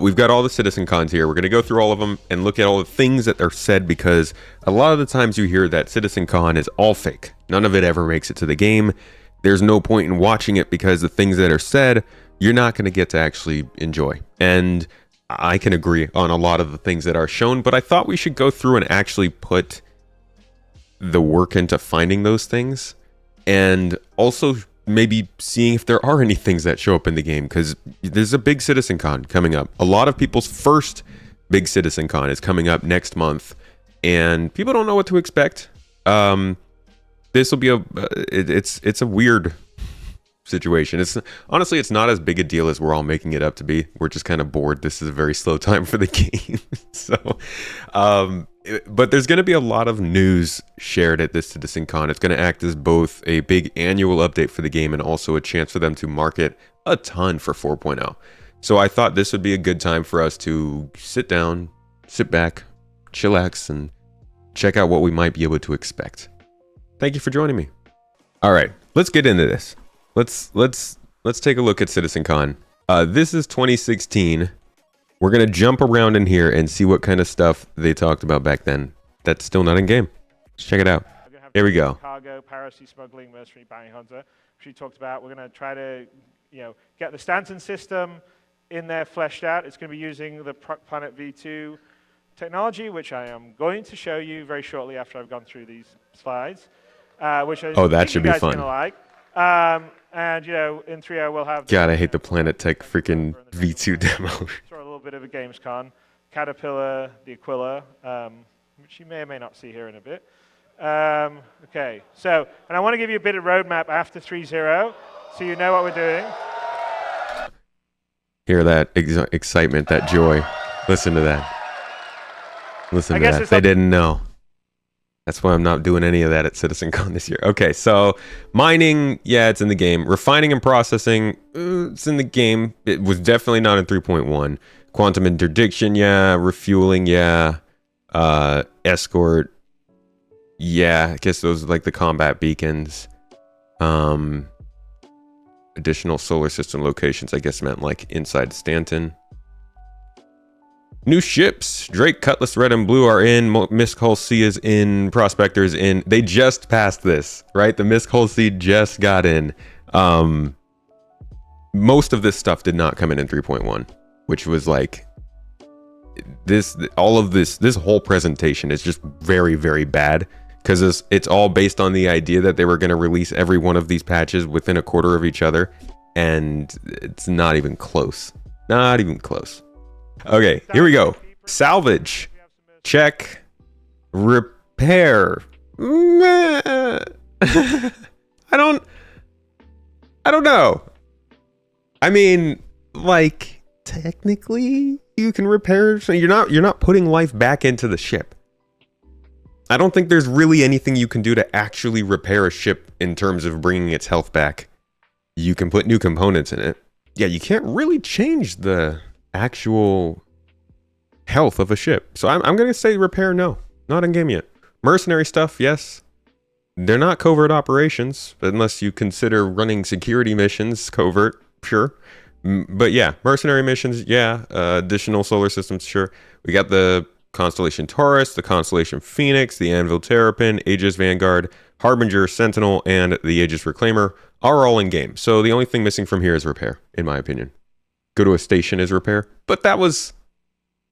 we've got all the citizen cons here. We're going to go through all of them and look at all the things that are said, because a lot of the times you hear that CitizenCon is all fake. None of it ever makes it to the game. There's no point in watching it because the things that are said, you're not going to get to actually enjoy. And I can agree on a lot of the things that are shown, but I thought we should go through and actually put the work into finding those things, and also maybe seeing if there are any things that show up in the game, because there's a big CitizenCon coming up. A lot of people's first big CitizenCon is coming up next month, and people don't know what to expect. This will be it's a weird situation. It's honestly, it's not as big a deal as we're all making it up to be. We're just kind of bored. This is a very slow time for the game. So but there's going to be a lot of news shared at this CitizenCon. It's going to act as both a big annual update for the game and also a chance for them to market a ton for 4.0. So I thought this would be a good time for us to sit down, sit back, chillax, and check out what we might be able to expect. Thank you for joining me. All right, let's get into this. Let's take a look at CitizenCon. This is 2016. We're going to jump around in here and see what kind of stuff they talked about back then that's still not in game. Let's check it out. Here we go. Cargo, piracy, smuggling, mercenary, bounty hunter, which we talked about. We're going to try to, get the Stanton system in there fleshed out. It's going to be using the Planet V2 technology, which I am going to show you very shortly after I've gone through these slides. Which I that should be fun. Like. And in 3.0 we'll have. God, I hate the Planetary freaking V2 demo. Throw a little bit of a Gamescon. Caterpillar, the Aquila, which you may or may not see here in a bit. Okay, so, and I want to give you a bit of roadmap after 3.0, so you know what we're doing. Hear that excitement, that joy. Listen to that. Listen to that. They didn't know. That's why I'm not doing any of that at CitizenCon this year. Okay, so mining, yeah, it's in the game. Refining and processing, it's in the game. It was definitely not in 3.1. Quantum interdiction, yeah. Refueling, yeah. Escort, yeah. I guess those are like the combat beacons. Additional solar system locations, I guess meant like inside Stanton. New ships, Drake, Cutlass, Red and Blue are in. Misk Hull C is in. Prospector is in. They just passed this, right? The Misk Hull C just got in. Most of this stuff did not come in 3.1, which was like this. All of this whole presentation is just very, very bad, because it's all based on the idea that they were going to release every one of these patches within a quarter of each other, and it's not even close. Not even close. Okay, here we go. Salvage. Check. Repair. I don't know. I mean, like, technically you can repair, so you're not putting life back into the ship. I don't think there's really anything you can do to actually repair a ship in terms of bringing its health back. You can put new components in it. Yeah, you can't really change the actual health of a ship. So I'm going to say repair, no. Not in game yet. Mercenary stuff, yes. They're not covert operations, unless you consider running security missions covert, sure. But yeah, mercenary missions, yeah. Additional solar systems, sure. We got the Constellation Taurus, the Constellation Phoenix, the Anvil Terrapin, Aegis Vanguard, Harbinger, Sentinel, and the Aegis Reclaimer are all in game. So the only thing missing from here is repair, in my opinion. Go to a station is repair. But that was...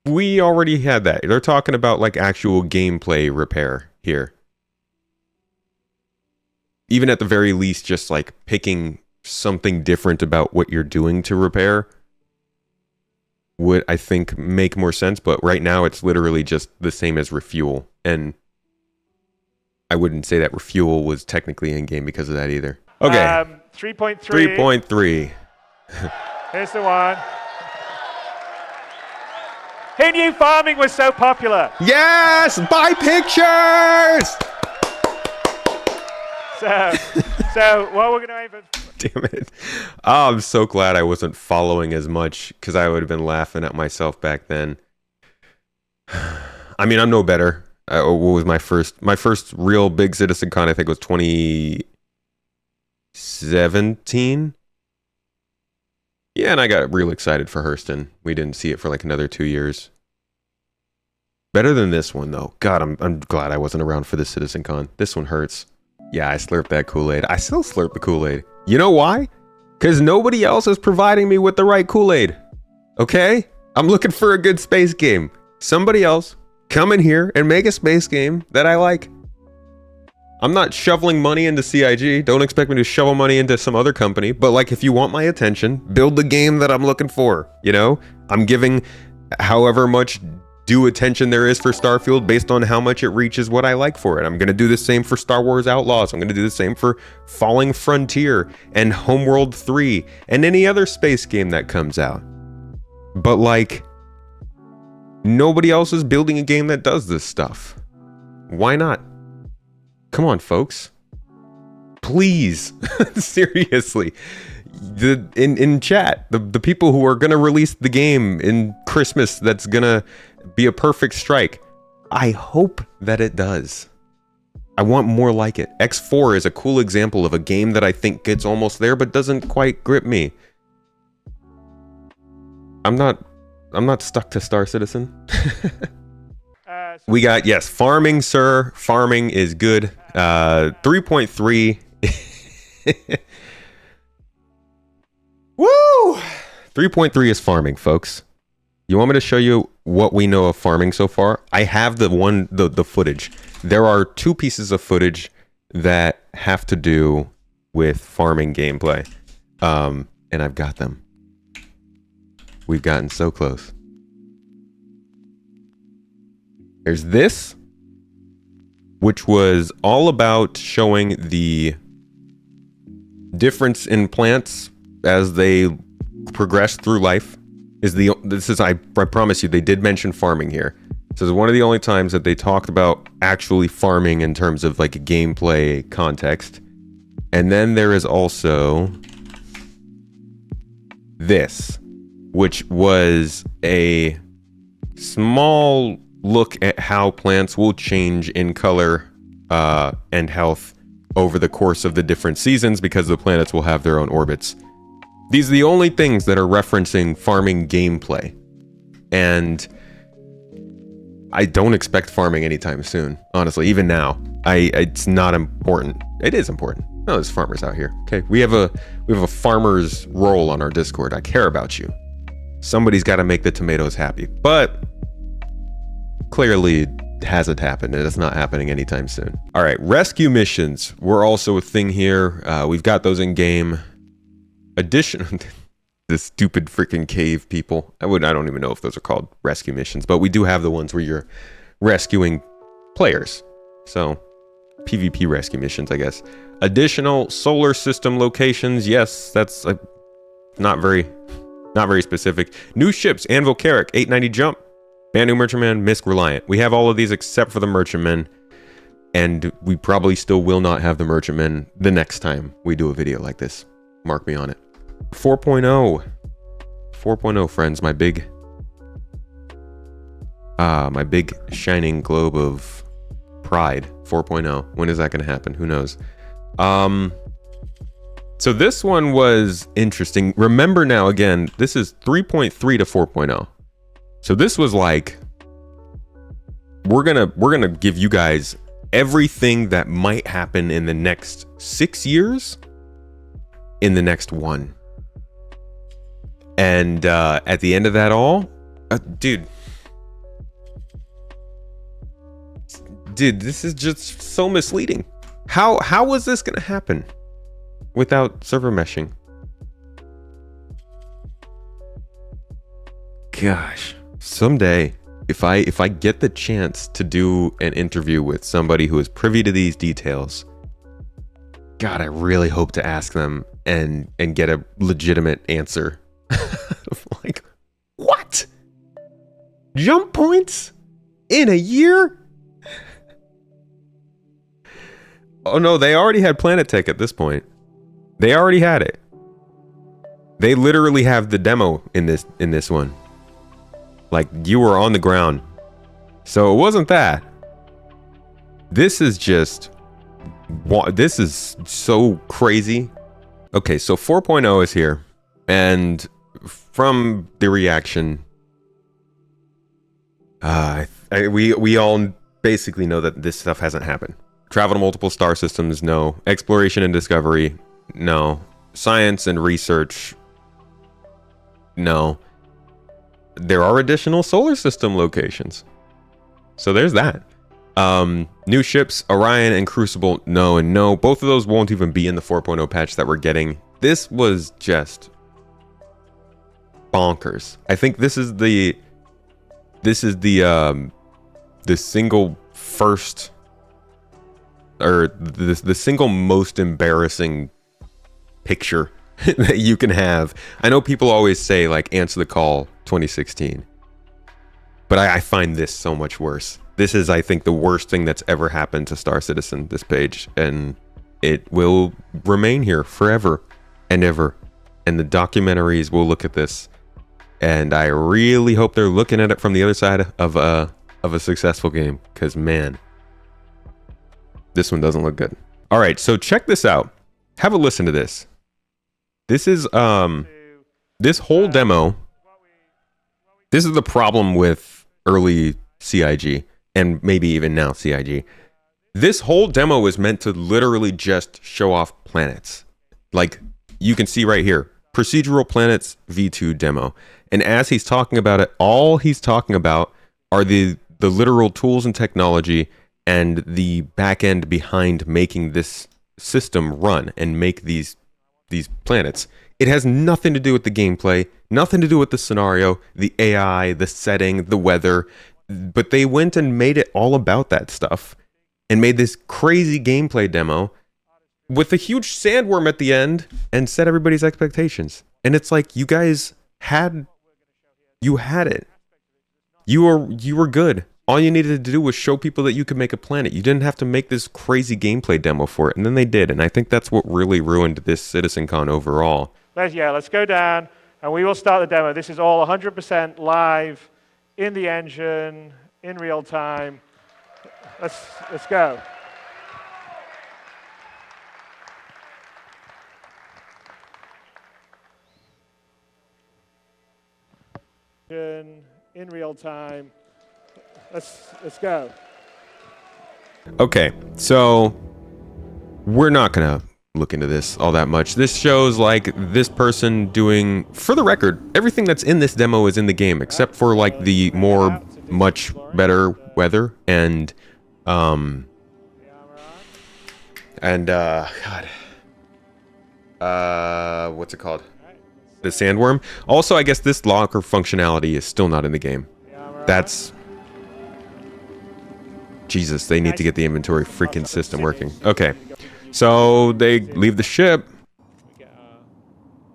we already had that. They're talking about like actual gameplay repair here. Even at the very least, just like picking something different about what you're doing to repair would, I think, make more sense. But right now it's literally just the same as refuel. And I wouldn't say that refuel was technically in game because of that either. Okay. 3.3. 3.3. Here's the one. Who knew farming was so popular? Yes! Buy pictures! So what we're going to aim for... Damn it. Oh, I'm so glad I wasn't following as much, because I would have been laughing at myself back then. I mean, I'm no better. What was my first real big CitizenCon, I think, was 2017. Yeah, Yeah, and I got real excited for Hurston. We didn't see it for like another 2 years. Better than this one, though. God, I'm glad I wasn't around for the CitizenCon. This one hurts. Yeah, I slurped that Kool-Aid. I still slurp the Kool-Aid. You know why? Because nobody else is providing me with the right Kool-Aid. Okay? I'm looking for a good space game. Somebody else come in here and make a space game that I like. I'm not shoveling money into CIG. Don't expect me to shovel money into some other company. But like, if you want my attention, build the game that I'm looking for. You know, I'm giving however much due attention there is for Starfield based on how much it reaches what I like for it. I'm going to do the same for Star Wars Outlaws. I'm going to do the same for Falling Frontier and Homeworld 3 and any other space game that comes out. But like, nobody else is building a game that does this stuff. Why not? Come on, folks. Please. Seriously. In chat, the people who are going to release the game in Christmas that's going to be a perfect strike. I hope that it does. I want more like it. X4 is a cool example of a game that I think gets almost there but doesn't quite grip me. I'm not stuck to Star Citizen. We got, yes, farming, sir. Farming is good. 3.3. Woo! 3.3 is farming, folks. You want me to show you what we know of farming so far? I have the footage. There are 2 pieces of footage that have to do with farming gameplay. And I've got them. We've gotten so close. There's this, which was all about showing the difference in plants as they progress through life. I promise you, they did mention farming here. This is one of the only times that they talked about actually farming in terms of like a gameplay context. And then there is also this, which was a small look at how plants will change in color and health over the course of the different seasons because the planets will have their own orbits. These are the only things that are referencing farming gameplay. And I don't expect farming anytime soon, honestly. Even now, it's not important. It is important. No, there's farmers out here. Okay, we have a farmer's role on our Discord. I care about you. Somebody's got to make the tomatoes happy. But clearly it hasn't happened, and it's not happening anytime soon. All right, rescue missions were also a thing here. We've got those in game. This stupid freaking cave people. I don't even know if those are called rescue missions, but we do have the ones where you're rescuing players. So PvP rescue missions, I guess. Additional solar system locations. Yes, that's not very specific. New ships, Anvil Carrick, 890 jump, Banu Merchantman, Misk Reliant. We have all of these except for the Merchantman, and we probably still will not have the Merchantman the next time we do a video like this. Mark me on it. 4.0. 4.0, friends. My big shining globe of pride. 4.0. When is that going to happen? Who knows? So this one was interesting. Remember now, again, this is 3.3 to 4.0. So this was like, we're gonna give you guys everything that might happen in the next 6 years in the next one. And at the end of that all, dude, this is just so misleading. How was this gonna happen without server meshing? Gosh, someday if I get the chance to do an interview with somebody who is privy to these details, God, I really hope to ask them and get a legitimate answer. Like, what? Jump points in a year? Oh no, they already had Planetary at this point. They already had it. They literally have the demo in this one. Like, you were on the ground. So it wasn't that. This is just, this is so crazy. Okay, so 4.0 is here. And from the reaction, we all basically know that this stuff hasn't happened. Travel to multiple star systems, no. Exploration and discovery, no. Science and research, no. There are additional solar system locations, so there's that. New ships, Orion and Crucible, no and no. Both of those won't even be in the 4.0 patch that we're getting. This was just bonkers. I think this is the single first, or the single most embarrassing picture that you can have. I know people always say like answer the call 2016, but I find this so much worse. This is, I think, the worst thing that's ever happened to Star Citizen, this page, and it will remain here forever and ever. And the documentaries will look at this, and I really hope they're looking at it from the other side of a successful game, because man, this one doesn't look good. All right, so check this out. Have a listen to this. This is this whole demo. This is the problem with early CIG, and maybe even now CIG. This whole demo is meant to literally just show off planets. Like you can see right here, procedural planets V2 demo. And as he's talking about it, all he's talking about are the literal tools and technology and the back end behind making this system run and make these planets. It has nothing to do with the gameplay, nothing to do with the scenario, the AI, the setting, the weather. But they went and made it all about that stuff and made this crazy gameplay demo with a huge sandworm at the end and set everybody's expectations. And it's like, you guys had it. You were good. All you needed to do was show people that you could make a planet. You didn't have to make this crazy gameplay demo for it. And then they did. And I think that's what really ruined this CitizenCon overall. Let's go down and we will start the demo. This is all 100% live in the engine, in real time. Let's go. In real time. Let's go. Okay, so we're not gonna look into this all that much. This shows like this person doing, for the record, everything that's in this demo is in the game except for like the much better weather and what's it called? The sandworm. Also, I guess this locker functionality is still not in the game. That's Jesus, they need to get the inventory freaking system working. Okay, so they leave the ship.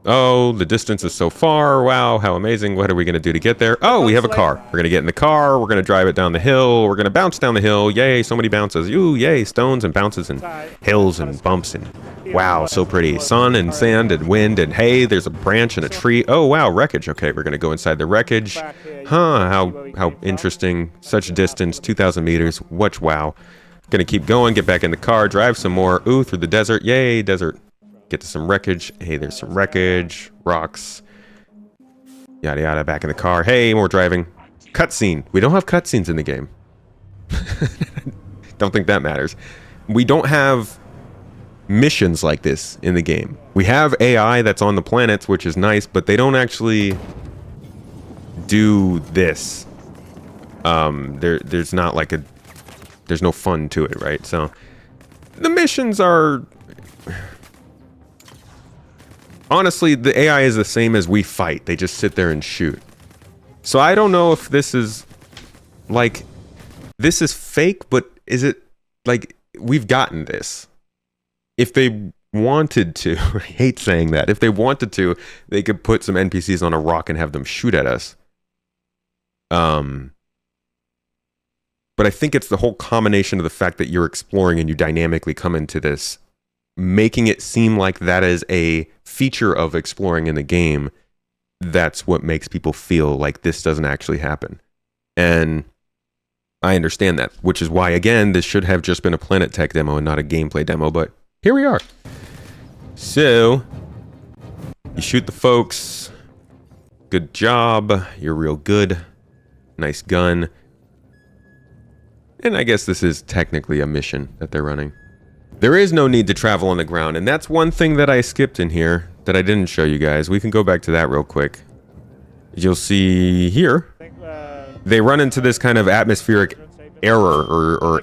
Oh, the distance is so far. Wow, how amazing. What are we going to do to get there? Oh, we have a car. We're going to get in the car. We're going to drive it down the hill. We're going to bounce down the hill. Yay, so many bounces. Ooh, yay, stones and bounces and hills and bumps and wow, so pretty. Sun and sand and wind and hey, there's a branch and a tree. Oh, wow, wreckage. Okay, we're going to go inside the wreckage. Huh, how interesting. Such distance, 2,000 meters. Watch, wow. Going to keep going, get back in the car, drive some more. Ooh, through the desert. Yay, desert. Get to some wreckage. Hey, there's some wreckage, rocks, yada yada. Back in the car. Hey, more driving. Cutscene. We don't have cutscenes in the game. Don't think that matters. We don't have missions like this in the game. We have AI that's on the planets, which is nice, but they don't actually do this. There's not like there's no fun to it, right? So the missions are. Honestly, the AI is the same as we fight. They just sit there and shoot. So I don't know if this is, like, this is fake, but is it, like, we've gotten this. If they wanted to, I hate saying that, if they wanted to, they could put some NPCs on a rock and have them shoot at us. But I think it's the whole combination of the fact that you're exploring and you dynamically come into this, making it seem like that is a feature of exploring in the game. That's what makes people feel like this doesn't actually happen. And I understand that, which is why, again, this should have just been a Planetary demo and not a gameplay demo, but here we are. So, you shoot the folks, Good job. You're real good. Nice gun. And I guess this is technically a mission that they're running. There is no need to travel on the ground, and that's one thing that I skipped in here that I didn't show you guys. We can go back to that real quick. You'll see here, they run into this kind of atmospheric error or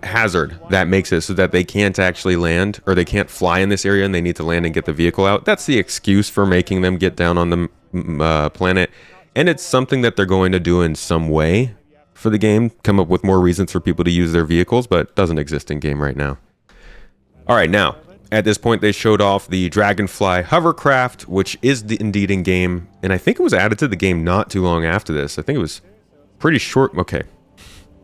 hazard that makes it so that they can't actually land, or they can't fly in this area and they need to land and get the vehicle out. That's the excuse for making them get down on the planet, and it's something that they're going to do in some way for the game, come up with more reasons for people to use their vehicles, but it doesn't exist in game right now. All right, now, at this point, they showed off the Dragonfly hovercraft, which is indeed in game, and I think it was added to the game not too long after this. I think it was pretty short. Okay.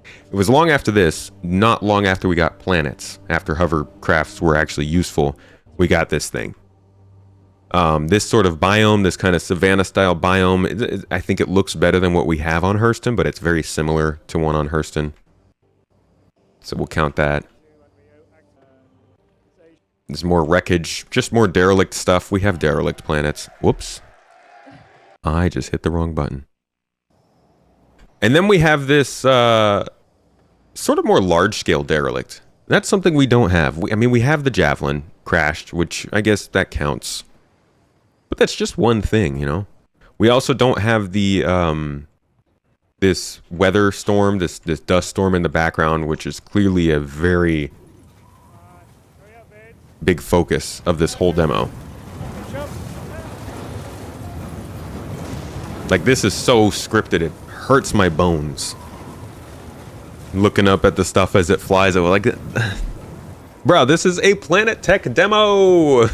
It was long after this, not long after we got planets, after hovercrafts were actually useful, we got this thing. This sort of biome, this kind of savanna-style biome, I think it looks better than what we have on Hurston, but it's very similar to one on Hurston. So we'll count that. There's more wreckage, just more derelict stuff. We have derelict planets. Whoops. I just hit the wrong button. And then we have this sort of more large-scale derelict. That's something we don't have. I mean, we have the Javelin crashed, which I guess that counts. But that's just one thing, you know? We also don't have the this weather storm, this dust storm in the background, which is clearly a very big focus of this whole demo. Like, this is so scripted, it hurts my bones. Looking up at the stuff as it flies, I was like, bro, this is a Planetech demo!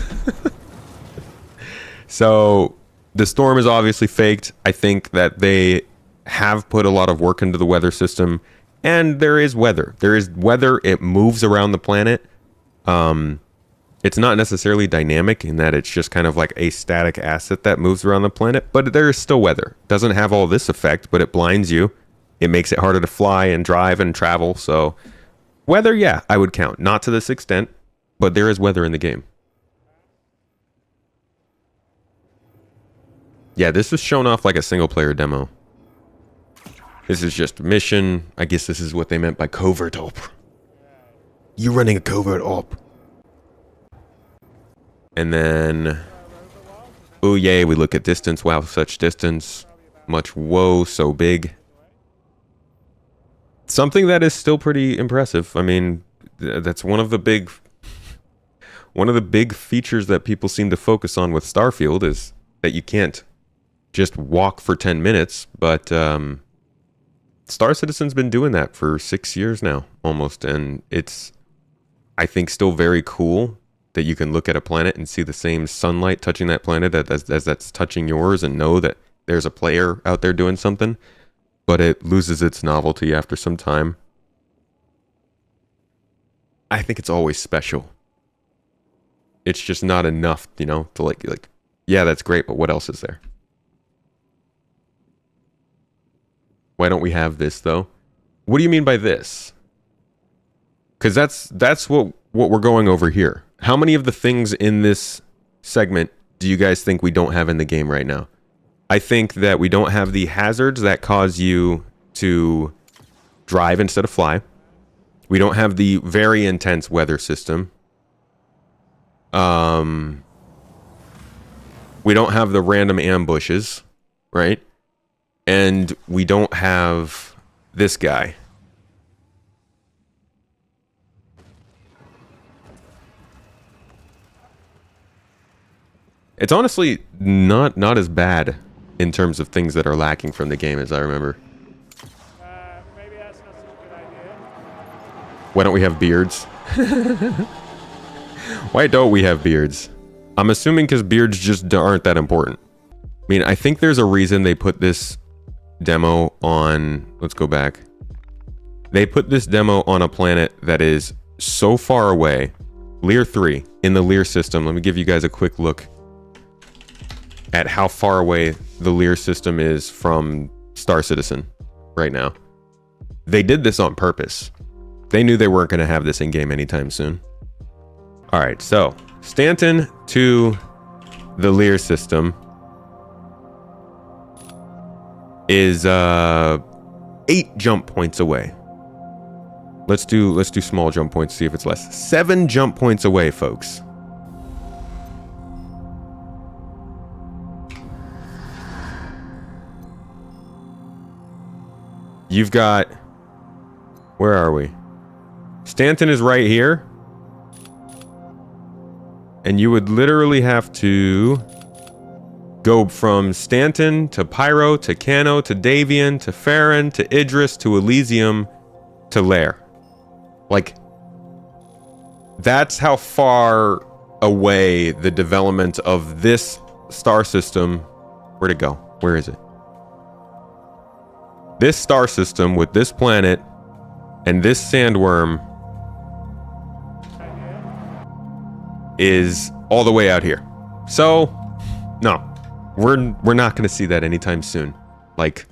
So, the storm is obviously faked. I think that they have put a lot of work into the weather system, and there is weather. There is weather, it moves around the planet. It's not necessarily dynamic in that it's just kind of like a static asset that moves around the planet, but there is still weather. It doesn't have all this effect, but it blinds you. It makes it harder to fly and drive and travel, so weather, yeah, I would count. Not to this extent, but there is weather in the game. Yeah, this is shown off like a single-player demo. This is just a mission. I guess this is what they meant by covert op. You running a covert op. And then, oh yay, we look at distance. Wow, such distance. Much, whoa, so big. Something that is still pretty impressive. I mean, that's one of the big features that people seem to focus on with Starfield is that you can't just walk for 10 minutes, but Star Citizen's been doing that for 6 years now, almost, and it's, I think, still very cool that you can look at a planet and see the same sunlight touching that planet as that's touching yours and know that there's a player out there doing something, but it loses its novelty after some time. I think it's always special. It's just not enough, you know, to like, yeah, that's great, but what else is there? Why don't we have this, though? What do you mean by this? Because that's what we're going over here. How many of the things in this segment do you guys think we don't have in the game right now? I think that we don't have the hazards that cause you to drive instead of fly. We don't have the very intense weather system. We don't have the random ambushes, right? And we don't have this guy. It's honestly not as bad in terms of things that are lacking from the game as I remember. Maybe that's not such a good idea. Why don't we have beards? Why don't we have beards? I'm assuming because beards just aren't that important. I mean, I think there's a reason they put this demo on... Let's go back. They put this demo on a planet that is so far away. Lear 3, in the Lear system. Let me give you guys a quick look at how far away the Lear system is from Star Citizen right now. They did this on purpose. They knew they weren't going to have this in-game anytime soon. Alright, so Stanton to the Lear system. is 8 jump points away. Let's do small jump points, see if it's less. 7 jump points away, folks. You've got, where are we? Stanton is right here. And you would literally have to go from Stanton to Pyro to Cano to Davian to Farron to Idris to Elysium to Lair. Like, that's how far away the development of this star system. Where'd it go? Where is it? This star system with this planet and this sandworm is all the way out here. So, no, we're not going to see that anytime soon. Like,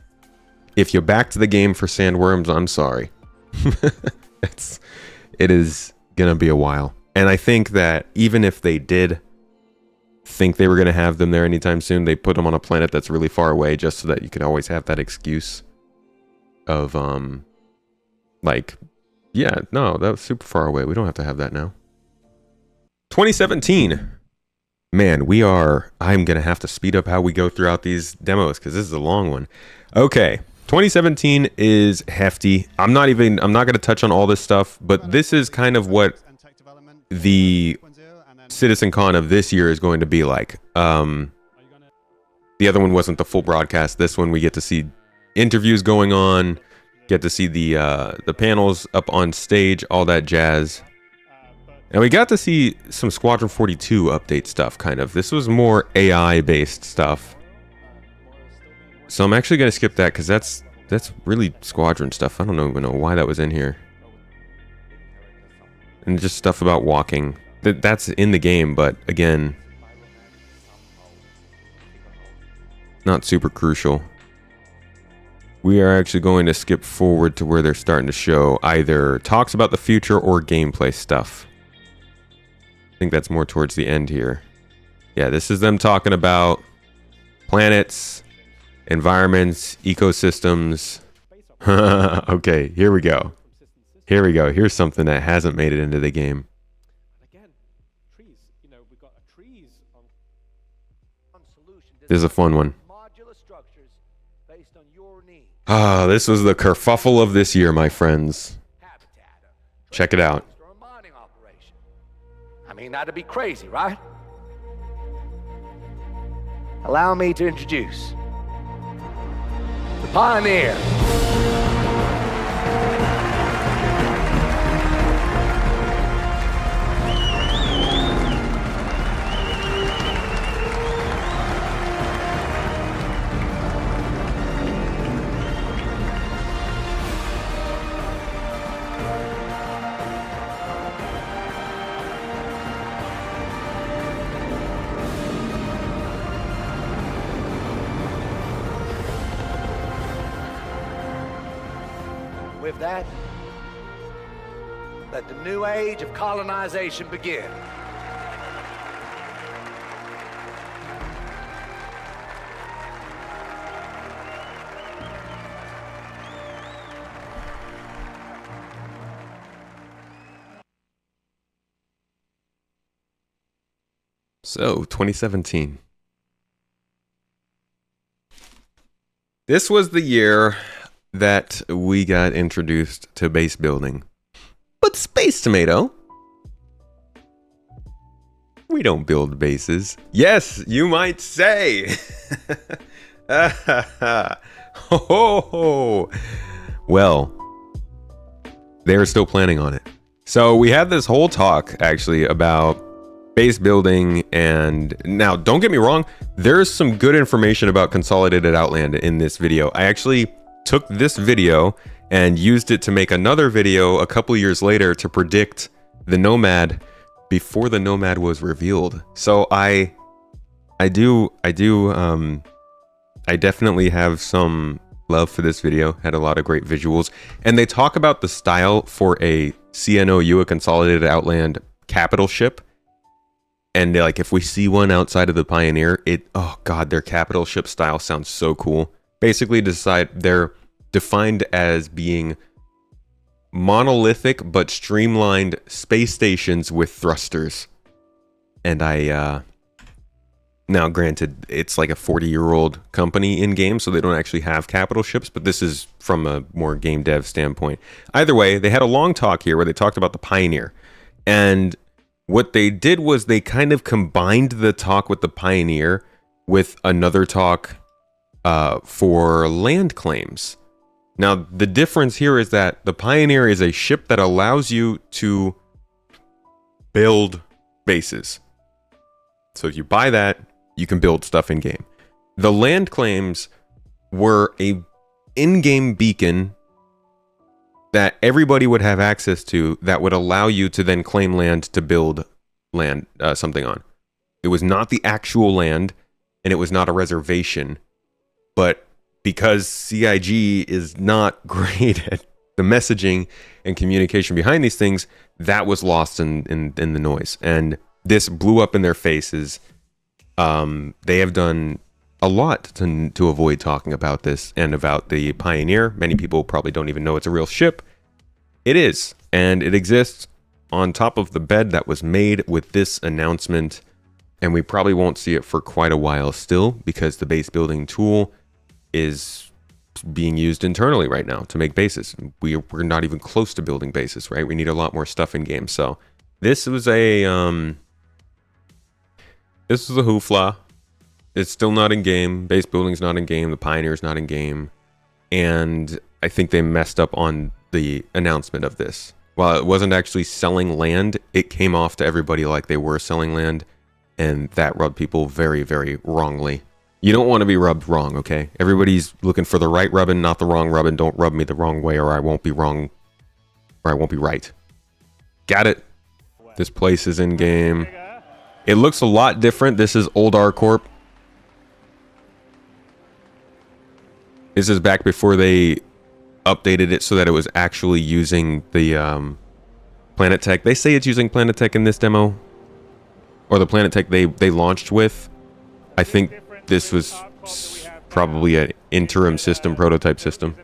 if you backed the game for sandworms, I'm sorry. It is going to be a while. And I think that even if they did think they were going to have them there anytime soon, they put them on a planet that's really far away just so that you could always have that excuse of, like, yeah, no, that was super far away. We don't have to have that now. 2017. Man, I'm going to have to speed up how we go throughout these demos because this is a long one. Okay. 2017 is hefty. I'm not going to touch on all this stuff, but this is kind of what the CitizenCon of this year is going to be like. The other one wasn't the full broadcast. This one we get to see interviews going on, get to see the panels up on stage, all that jazz. And we got to see some Squadron 42 update stuff, kind of. This was more AI-based stuff. So I'm actually going to skip that because that's really Squadron stuff. I don't even know why that was in here. And just stuff about walking. That's in the game, but again, not super crucial. We are actually going to skip forward to where they're starting to show either talks about the future or gameplay stuff. I think that's more towards the end here. Yeah, this is them talking about planets, environments, ecosystems. Okay, here we go. Here we go. Here's something that hasn't made it into the game. Again, trees. You know, we've got trees on This is a fun one. modular structures based on your needs. Ah, this was the kerfuffle of this year, my friends. Check it out. Or a mining operation. I mean, that'd be crazy, right? Allow me to introduce the Pioneer. With that, let the new age of colonization begin. So, 2017. This was the year that we got introduced to base building. But Space Tomato, we don't build bases. Yes, you might say. Well, they're still planning on it. So we had this whole talk actually about base building, and now don't get me wrong, there's some good information about Consolidated Outland in this video. I actually took this video and used it to make another video a couple years later to predict the Nomad before the Nomad was revealed. So I definitely have some love for this video. Had a lot of great visuals, and they talk about the style for a CNOU, a Consolidated Outland capital ship. And like, if we see one outside of the Pioneer, oh god, their capital ship style sounds so cool. basically they're defined as being monolithic but streamlined space stations with thrusters. And now granted, it's like a 40-year-old company in game, so they don't actually have capital ships, but this is from a more game dev standpoint. Either way, they had a long talk here where they talked about the Pioneer. And what they did was they kind of combined the talk with the Pioneer with another talk for land claims. Now, the difference here is that the Pioneer is a ship that allows you to build bases. So if you buy that, you can build stuff in game. The land claims were a in-game beacon that everybody would have access to that would allow you to then claim land to build land something on. It was not the actual land, and it was not a reservation, but because CIG is not great at the messaging and communication behind these things, that was lost in the noise. And this blew up in their faces. They have done a lot to avoid talking about this and about the Pioneer. Many people probably don't even know it's a real ship. It is, and it exists on top of the bed that was made with this announcement, and we probably won't see it for quite a while still, because the base building tool is being used internally right now to make bases. We're not even close to building bases, right? We need a lot more stuff in game. So this was a hoofla. It's still not in game. Base building's not in game. The Pioneer's not in game. And I think they messed up on the announcement of this. While it wasn't actually selling land, it came off to everybody like they were selling land, and that rubbed people very, very wrongly. You don't want to be rubbed wrong, okay? Everybody's looking for the right rubbing, not the wrong rubbing. Don't rub me the wrong way, or I won't be wrong, or I won't be right. Got it? This place is in game. It looks a lot different. This is old ArcCorp. This is back before they updated it so that it was actually using the Planetech. They say it's using Planetech in this demo, or the Planetech they launched with. I think this was probably an interim system, prototype system.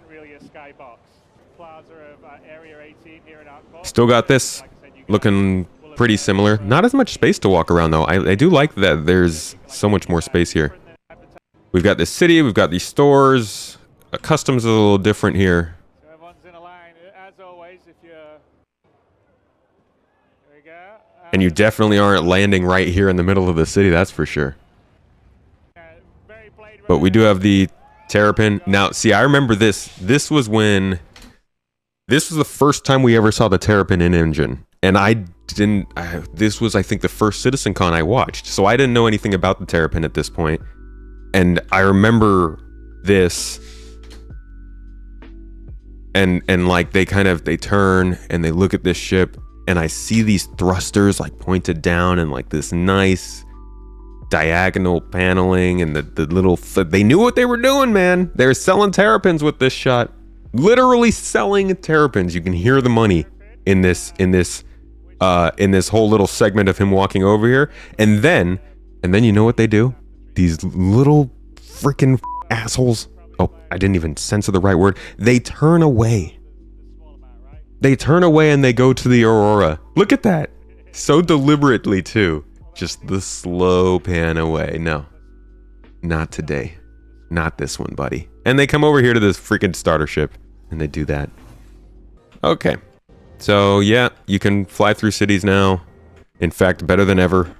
Still got this, looking pretty similar. Not as much space to walk around though. I do like that there's so much more space here. We've got this city, we've got these stores. Customs is a little different here. So everyone's in a line, as always, if you're... There we go. And you definitely aren't landing right here in the middle of the city, that's for sure. But we do have the Terrapin. Now, see, I remember this. This was the first time we ever saw the Terrapin in engine. And this was, I think, the first CitizenCon I watched. So I didn't know anything about the Terrapin at this point. And I remember this. And like they turn and they look at this ship, and I see these thrusters like pointed down and like this nice diagonal paneling, and the little they knew what they were doing, man. They were selling Terrapins with this shot. Literally selling Terrapins. You can hear the money in this whole little segment of him walking over here. And then you know what they do? These little freaking assholes. Oh, I didn't even censor the right word. They turn away. They turn away and they go to the Aurora. Look at that. So deliberately, too. Just the slow pan away. No. Not today. Not this one, buddy. And they come over here to this freaking starter ship. And they do that. Okay. So, yeah. You can fly through cities now. In fact, better than ever.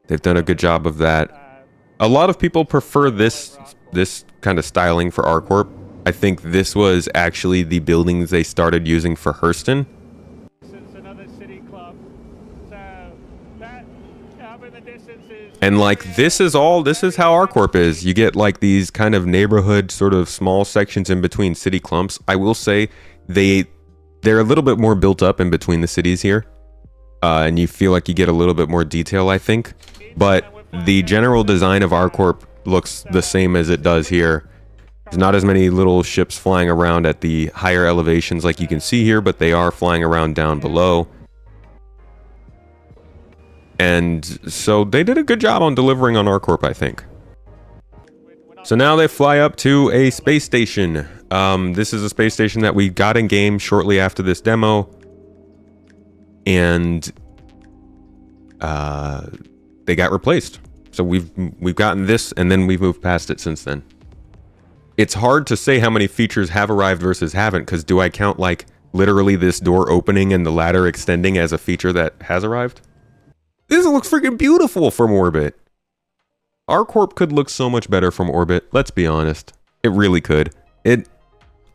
They've done a good job of that. A lot of people prefer this kind of styling for ArcCorp. I think this was actually the buildings they started using for Hurston. And like this is how ArcCorp is. You get like these kind of neighborhood sort of small sections in between city clumps. I will say they're a little bit more built up in between the cities here. And you feel like you get a little bit more detail, I think. But the general design of ArcCorp looks the same as it does here. There's not as many little ships flying around at the higher elevations like you can see here, but they are flying around down below. And so they did a good job on delivering on ArcCorp, I think. So now they fly up to a space station. This is a space station that we got in game shortly after this demo. And they got replaced. So we've gotten this, and then we've moved past it since then. It's hard to say how many features have arrived versus haven't, because do I count like literally this door opening and the ladder extending as a feature that has arrived? This looks freaking beautiful from orbit. ArcCorp could look so much better from orbit. Let's be honest. It really could.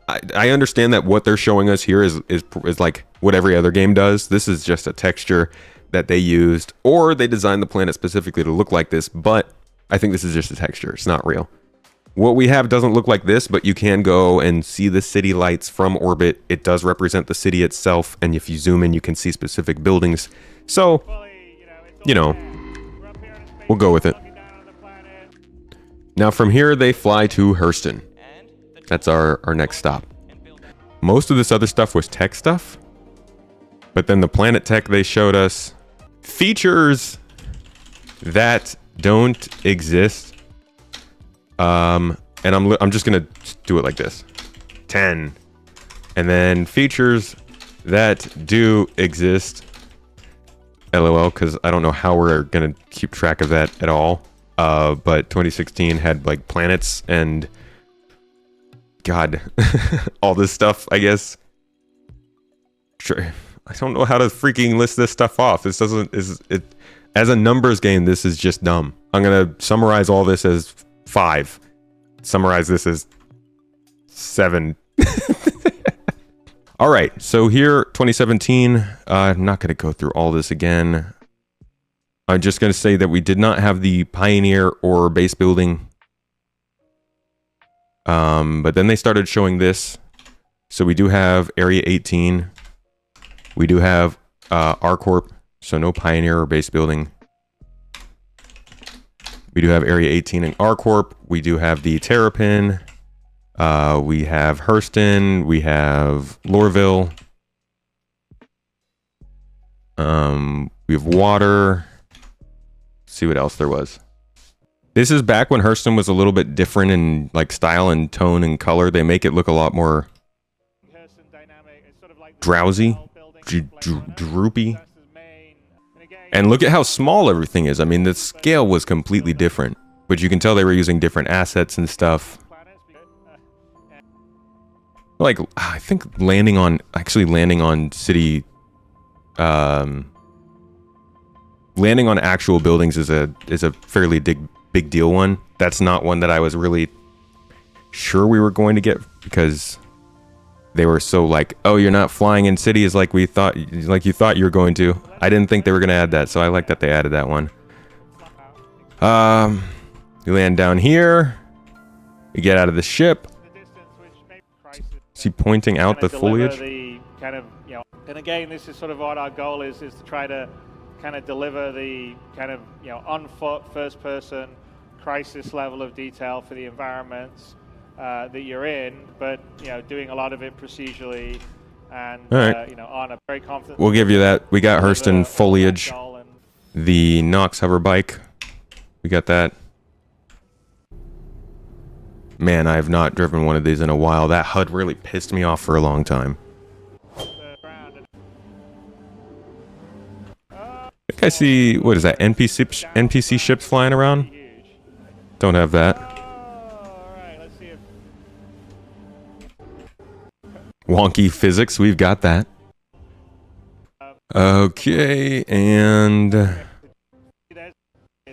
I understand that what they're showing us here is like what every other game does. This is just a texture that they used, or they designed the planet specifically to look like this, but I think this is just a texture. It's not real. What we have doesn't look like this, but you can go and see the city lights from orbit. It does represent the city itself, and if you zoom in, you can see specific buildings. So, you know, we'll go with it. Now from here, they fly to Hurston. That's our next stop. Most of this other stuff was tech stuff, but then the Planetary they showed us features that don't exist. And I'm just gonna do it like this. 10. And then features that do exist. LOL, because I don't know how we're gonna keep track of that at all. But 2016 had like planets and God, all this stuff, I guess. Sure. I don't know how to freaking list this stuff off. This doesn't, as a numbers game, this is just dumb. I'm gonna summarize all this as 5. Summarize this as 7. All right, so here, 2017. I'm not gonna go through all this again. I'm just gonna say that we did not have the Pioneer or base building. But then they started showing this. So we do have Area 18. We do have ArcCorp, so no Pioneer or base building. We do have Area 18 and ArcCorp. We do have the Terrapin. We have Hurston. We have Lorville. We have water. Let's see what else there was. This is back when Hurston was a little bit different in like style and tone and color. They make it look a lot more drowsy, droopy. And look at how small everything is. I mean, the scale was completely different, but you can tell they were using different assets and stuff. Like, I think landing on city, landing on actual buildings is a fairly big deal one. That's not one that I was really sure we were going to get, because they were so like, oh, you're not flying in cities like we thought, like you thought you were going to. I didn't think they were going to add that, so I like that they added that one. You land down here. You get out of the ship. Is he pointing out the foliage? And again, this is sort of what our goal is to try to kind of deliver the kind of, on foot, first person, crisis level of detail for the environments that you're in, but, doing a lot of it procedurally and, right. on a very confident... We'll give you that. We got Hurston foliage. The Nox hover bike. We got that. Man, I have not driven one of these in a while. That HUD really pissed me off for a long time. I think I see, what is that, NPC ships flying around? Don't have that. Wonky physics, we've got that. Okay, and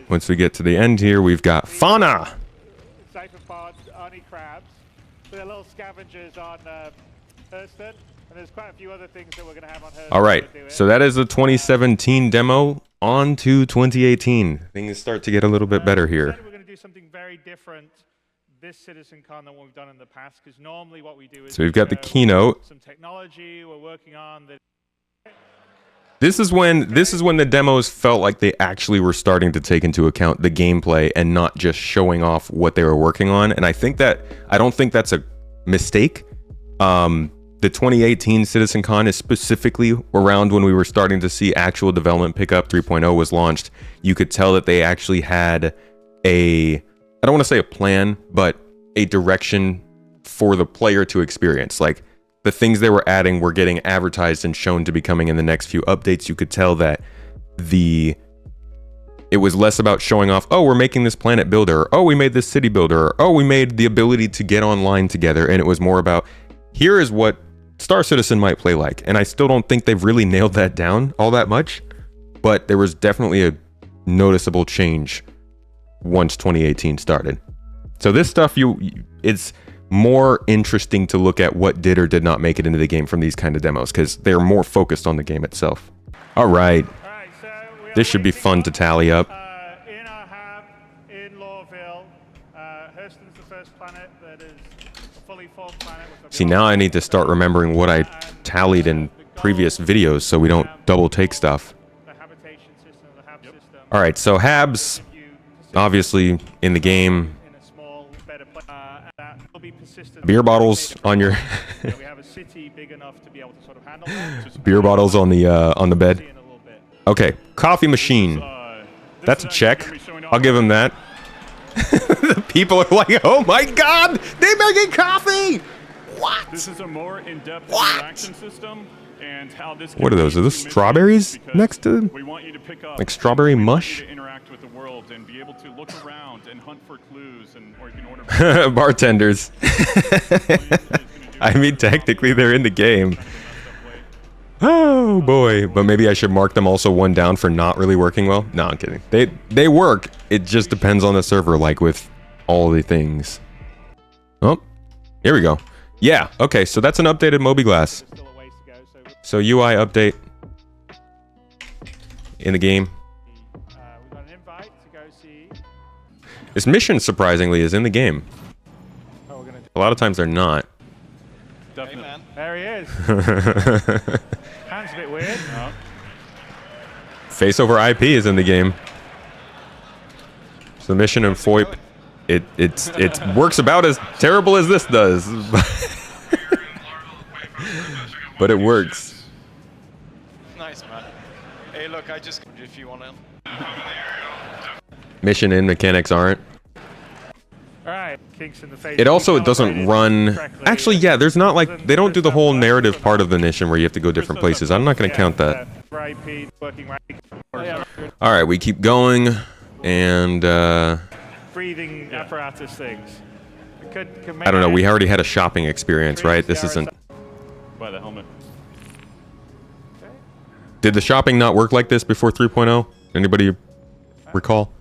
once we get to the end here, we've got fauna. Cypherpods, Arnie crabs. So they're little scavengers on Hurston, and there's quite a few other things that we're going to have on Hurston. All right, so that is the 2017 demo. On to 2018. Things start to get a little bit better here. We're going to do something very different this CitizenCon than what we've done in the past, because normally what we do is... So we've got the keynote. Some technology we're working on that... This is when the demos felt like they actually were starting to take into account the gameplay and not just showing off what they were working on. And I don't think that's a mistake. The 2018 CitizenCon is specifically around when we were starting to see actual development pick up. 3.0 was launched. You could tell that they actually had a I don't want to say a plan, but a direction for the player to experience. Like, the things they were adding were getting advertised and shown to be coming in the next few updates. You could tell that it was less about showing off, oh, we're making this planet builder, or, oh, we made this city builder, or, oh, we made the ability to get online together, and it was more about, here is what Star Citizen might play like. And I still don't think they've really nailed that down all that much, but there was definitely a noticeable change once 2018 started. So this stuff, it's more interesting to look at what did or did not make it into the game from these kind of demos, because they're more focused on the game itself. All right. This should be fun to tally up. In our hub in Lawville, Hurston's the first planet that is a fully formed planet. See, now I need to start remembering what I tallied in previous videos so we don't double take stuff. All right, so Habs, obviously in the game. Beer bottles on your beer bottles on the bed. Okay, coffee machine. That's a check. I'll give him that. The people are like, oh my god, they're making coffee! What? This is a more in-depth interaction system, and how this what are those? Are those strawberries next to? We want you to pick up, like strawberry mush? to interact with the world and be able to look around and hunt for clues, and or you can order bartenders. I mean, technically they're in the game. Oh boy, but maybe I should mark them also 1 down for not really working well. No, I'm kidding. They work. It just depends on the server, like with all the things. Oh, here we go. Yeah, okay, so that's an updated Moby-Glass. So UI update in the game. This mission, surprisingly, is in the game. A lot of times they're not. Definitely. Hey, there he is. Hand's a bit weird. No. Face over IP is in the game. So the mission in FOIP, it works about as terrible as this does. But it works. Nice, man. Hey, look, I just if you want to. Mission and mechanics aren't. Alright, kinks in the face. It also doesn't run. Actually, yeah, there's not like they don't do the whole narrative part of the mission where you have to go different places. I'm not going to count that. All right, we keep going, and breathing apparatus things. I don't know. We already had a shopping experience, right? This isn't. By the helmet. Did the shopping not work like this before 3.0? Anybody recall?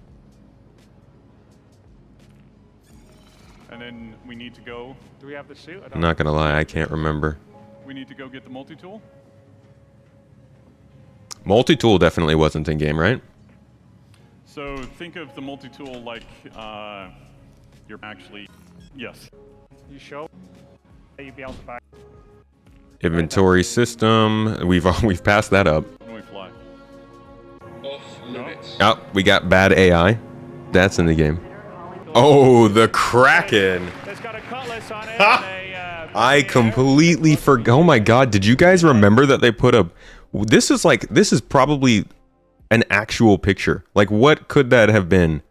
And then we need to go. Do we have the suit? I'm not gonna lie, I can't remember. We need to go get the multi-tool. Multi-tool definitely wasn't in game, right? So think of the multi-tool like you're actually, yes. You sure? You'd be able to buy. Inventory system. We've passed that up. When we fly. Oh, we got bad AI. That's in the game. Oh, the Kraken. It's got a cutlass on it. I completely forgot. Oh my god, did you guys remember that they put a... This is probably an actual picture. Like, what could that have been?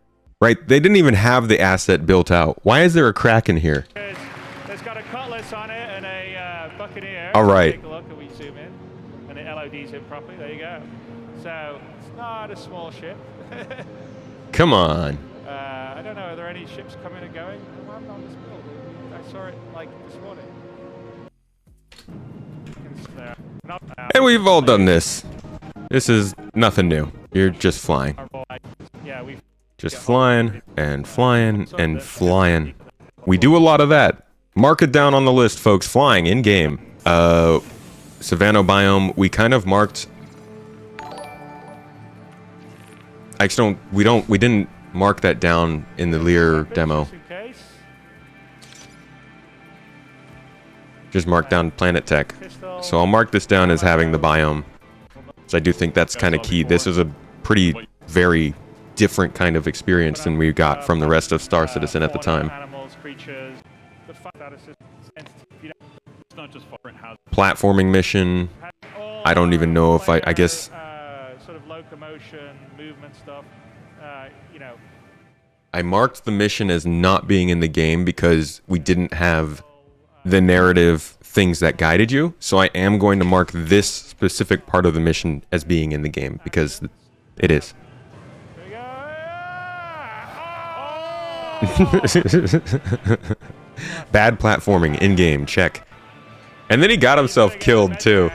Right? They didn't even have the asset built out. Why is there a Kraken here? It's got a cutlass on it and a buccaneer. All right. Take a look and we zoom in. And it LODs in properly. There you go. So, it's not a small ship. Come on. I don't know, are there any ships coming and going? Well, I'm on this build. I saw it like this morning. And we've all done this. This is nothing new. You're just flying. Yeah, just flying and flying and flying. We do a lot of that. Mark it down on the list, folks. Flying in game. Savannah biome. We kind of marked. Actually, we didn't mark that down in the Lear demo. Just mark down Planetech. So I'll mark this down as having the biome. So I do think that's kind of key. This is a pretty, very different kind of experience than we got from the rest of Star Citizen at the time. Platforming mission. I don't even know if I guess... sort of locomotion, movement stuff, you know, I marked the mission as not being in the game because we didn't have the narrative things that guided you. So I am going to mark this specific part of the mission as being in the game because it is. Here we go. Bad platforming in game, check. And then he got himself killed too.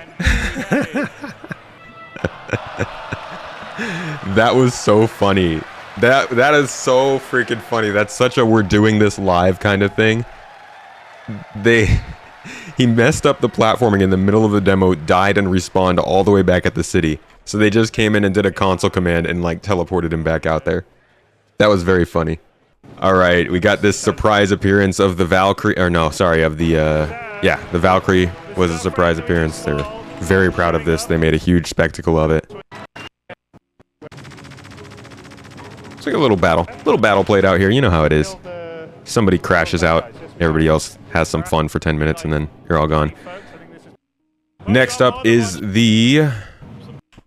That was so funny. That is so freaking funny. That's such a we're doing this live kind of thing. He messed up the platforming in the middle of the demo, died and respawned all the way back at the city. So they just came in and did a console command and like teleported him back out there. That was very funny. All right, we got this surprise appearance of the Valkyrie, or no, sorry, of the, yeah, the Valkyrie was a surprise appearance. They were very proud of this. They made a huge spectacle of it. It's like a little battle played out here. You know how it is. Somebody crashes out, everybody else has some fun for 10 minutes, and then you're all gone. Next up is the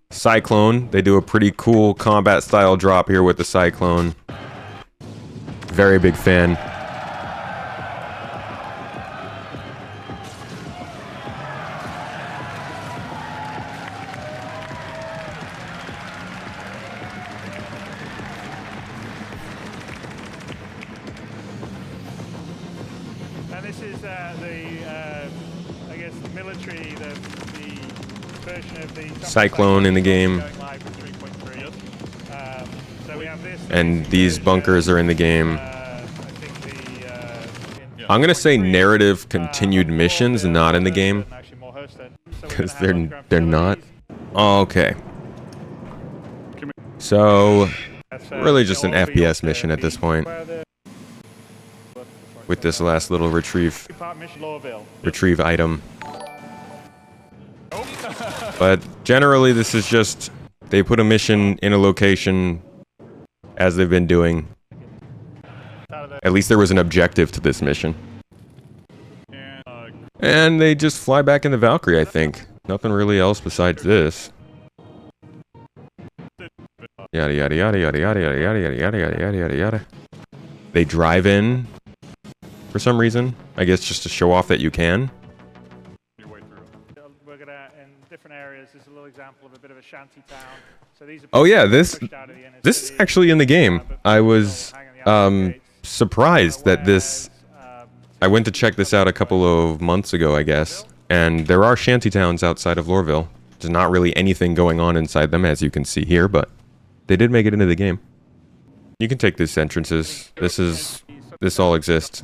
Cyclone. They do a pretty cool combat style drop here with the Cyclone. Very big fan. And this is I guess, the military, the version of the Cyclone in the game. Going live with 3.3. So we have this. And these bunkers are in the game. I think I'm gonna say narrative continued missions not in the game because they're not. Okay. So really just an FPS mission at this point with this last little retrieve item. But generally this is just they put a mission in a location as they've been doing. At least there was an objective to this mission. And they just fly back in the Valkyrie, I think. Nothing really else besides this. Yada yada yada yada yada yada yada yada yada yada yada yada yada. They drive in for some reason. I guess just to show off that you can. We're gonna in different areas. There's a little example of a bit of a shanty town. So these are Oh yeah, this is actually in the game. I was surprised that this. I went to check this out a couple of months ago, I guess, and there are shantytowns outside of Lorville. There's not really anything going on inside them, as you can see here, but they did make it into the game. You can take these entrances. This all exists.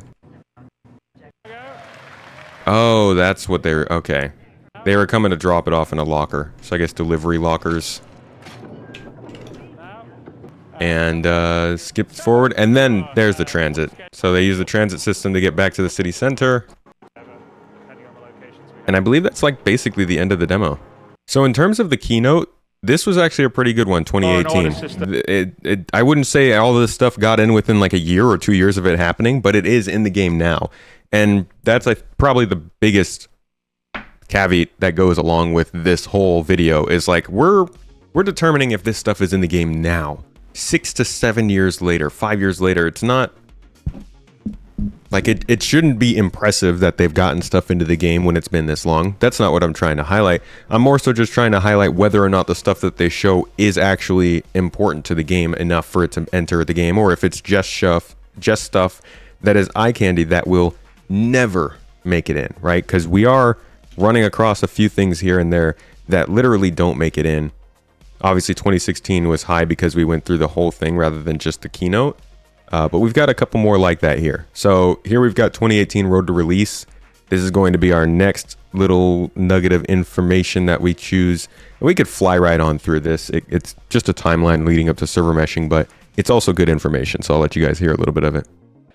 Oh, that's what they're, okay. They were coming to drop it off in a locker, so I guess delivery lockers. And skip forward, and then there's the transit. So they use the transit system to get back to the city center. And I believe that's like basically the end of the demo. So in terms of the keynote, this was actually a pretty good one, 2018. I wouldn't say all of this stuff got in within like a year or 2 years of it happening, but it is in the game now. And that's like probably the biggest caveat that goes along with this whole video is like we're determining if this stuff is in the game now. 6 to 7 years later, 5 years later, it's not like it shouldn't be impressive that they've gotten stuff into the game when it's been this long. That's not what I'm trying to highlight. I'm more so just trying to highlight whether or not the stuff that they show is actually important to the game enough for it to enter the game, or if it's just stuff that is eye candy that will never make it in, right? Because we are running across a few things here and there that literally don't make it in. Obviously 2016 was high because we went through the whole thing rather than just the keynote. But we've got a couple more like that here. So here we've got 2018 road to release. This is going to be our next little nugget of information that we choose. We could fly right on through this. It's just a timeline leading up to server meshing, but it's also good information. So I'll let you guys hear a little bit of it.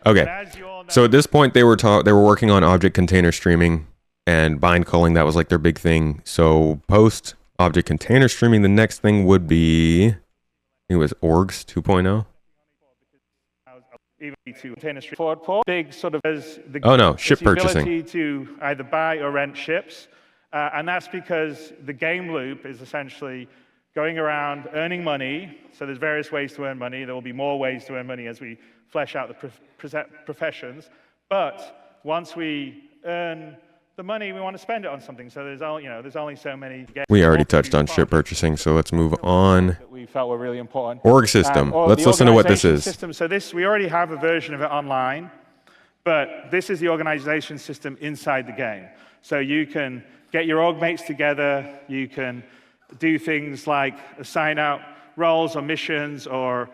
Okay. So at this point they were working on object container streaming and bind culling. That was like their big thing. So post object container streaming, the next thing would be, I think it was orgs 2.0. Big sort of as the oh no, ship purchasing. Ability to either buy or rent ships, and that's because the game loop is essentially going around earning money. So there's various ways to earn money. There will be more ways to earn money as we flesh out the professions. But once we earn the money, we want to spend it on something. So there's only so many. We already touched on ship purchasing, so let's move on. That we felt were really important. Org system. Or Let's the listen to what this organization is. System. So this, we already have a version of it online, but this is the organization system inside the game. So you can get your org mates together. You can do things like assign out roles or missions, or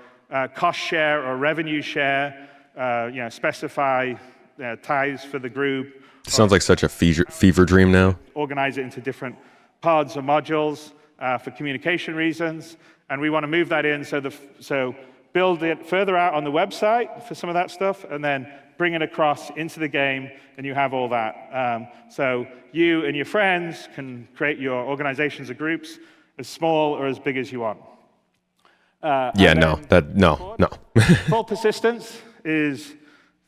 cost share or revenue share. Specify ties for the group. Sounds like such a fever dream now. Organize it into different pods or modules for communication reasons, and we want to move that in. So build it further out on the website for some of that stuff, and then bring it across into the game, and you have all that. So you and your friends can create your organizations or groups as small or as big as you want. No. Full persistence is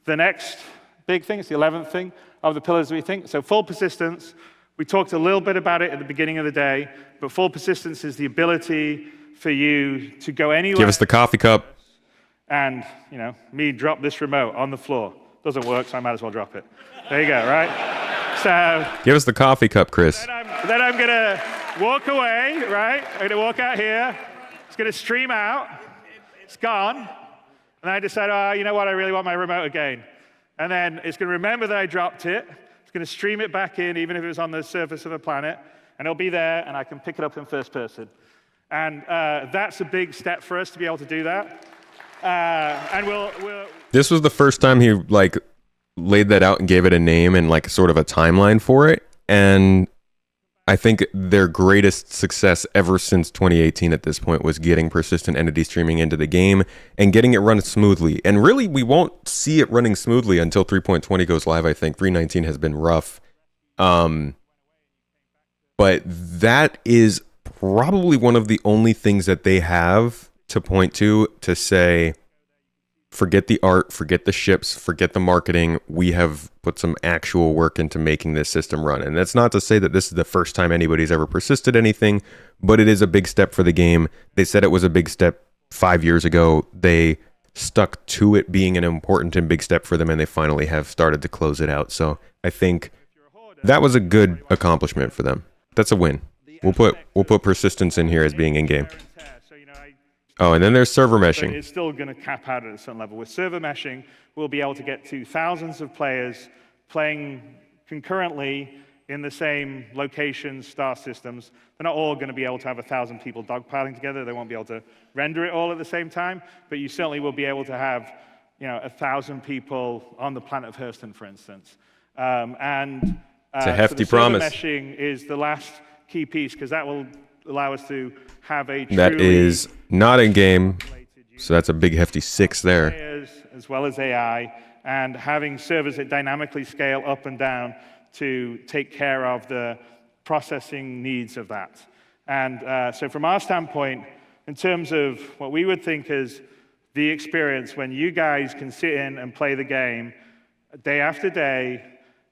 the next big thing. It's the 11th thing of the pillars we think. So full persistence, we talked a little bit about it at the beginning of the day, but full persistence is the ability for you to go anywhere. Give us the coffee cup. And, me drop this remote on the floor. Doesn't work, so I might as well drop it. There you go, right? So give us the coffee cup, Chris. Then I'm gonna walk away, right? I'm gonna walk out here. It's gonna stream out. It's gone. And I decide, you know what? I really want my remote again. And then it's gonna remember that I dropped it. It's gonna stream it back in, even if it was on the surface of a planet. And it'll be there, and I can pick it up in first person. And that's a big step for us to be able to do that. And we'll. This was the first time he laid that out and gave it a name and sort of a timeline for it. And I think their greatest success ever since 2018 at this point was getting persistent entity streaming into the game and getting it run smoothly. And really, we won't see it running smoothly until 3.20 goes live. I think 3.19 has been rough. But that is probably one of the only things that they have to point to say, forget the art, forget the ships, forget the marketing. We have put some actual work into making this system run. And that's not to say that this is the first time anybody's ever persisted anything, but it is a big step for the game. They said it was a big step 5 years ago. They stuck to it being an important and big step for them, and they finally have started to close it out. So I think that was a good accomplishment for them. That's a win. We'll put persistence in here as being in-game. Oh, and then there's server meshing. It's still going to cap out at a certain level. With server meshing, we'll be able to get to thousands of players playing concurrently in the same locations, star systems. They're not all going to be able to have 1,000 people dogpiling together. They won't be able to render it all at the same time, but you certainly will be able to have 1,000 people on the planet of Hurston, for instance. It's a hefty promise. Server meshing is the last key piece, because that will allow us to have a truly... That is not in game, so that's a big hefty 6 there. As well as AI, and having servers that dynamically scale up and down to take care of the processing needs of that. And so from our standpoint, in terms of what we would think is the experience when you guys can sit in and play the game day after day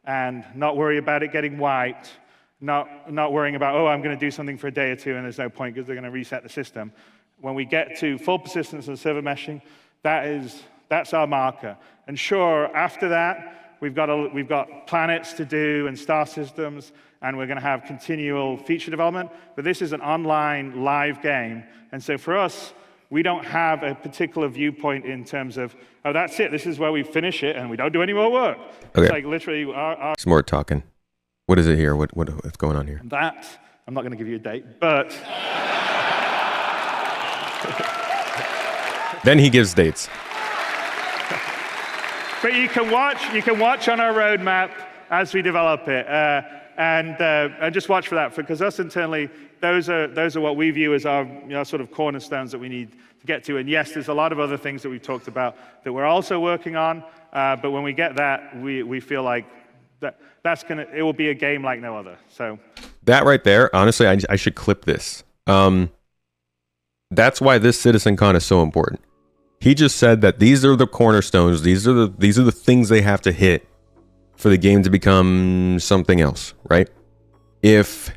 and not worry about it getting wiped, not worrying about, I'm going to do something for a day or two and there's no point because they're going to reset the system. When we get to full persistence and server meshing, that's our marker. And sure, after that, we've got planets to do and star systems, and we're going to have continual feature development. But this is an online live game, and so for us, we don't have a particular viewpoint in terms of, that's it. This is where we finish it, and we don't do any more work. Okay. It's like literally our Some more talking. What is it here? What's going on here? That, I'm not going to give you a date, but... Then he gives dates. But you can watch on our roadmap as we develop it, and just watch for that, because us internally, those are what we view as our sort of cornerstones that we need to get to. And yes, there's a lot of other things that we've talked about that we're also working on, but when we get that, we feel like it will be a game like no other. So that right there, honestly, I should clip this. That's why this CitizenCon is so important. He just said that these are the cornerstones. These are the things they have to hit for the game to become something else, right? If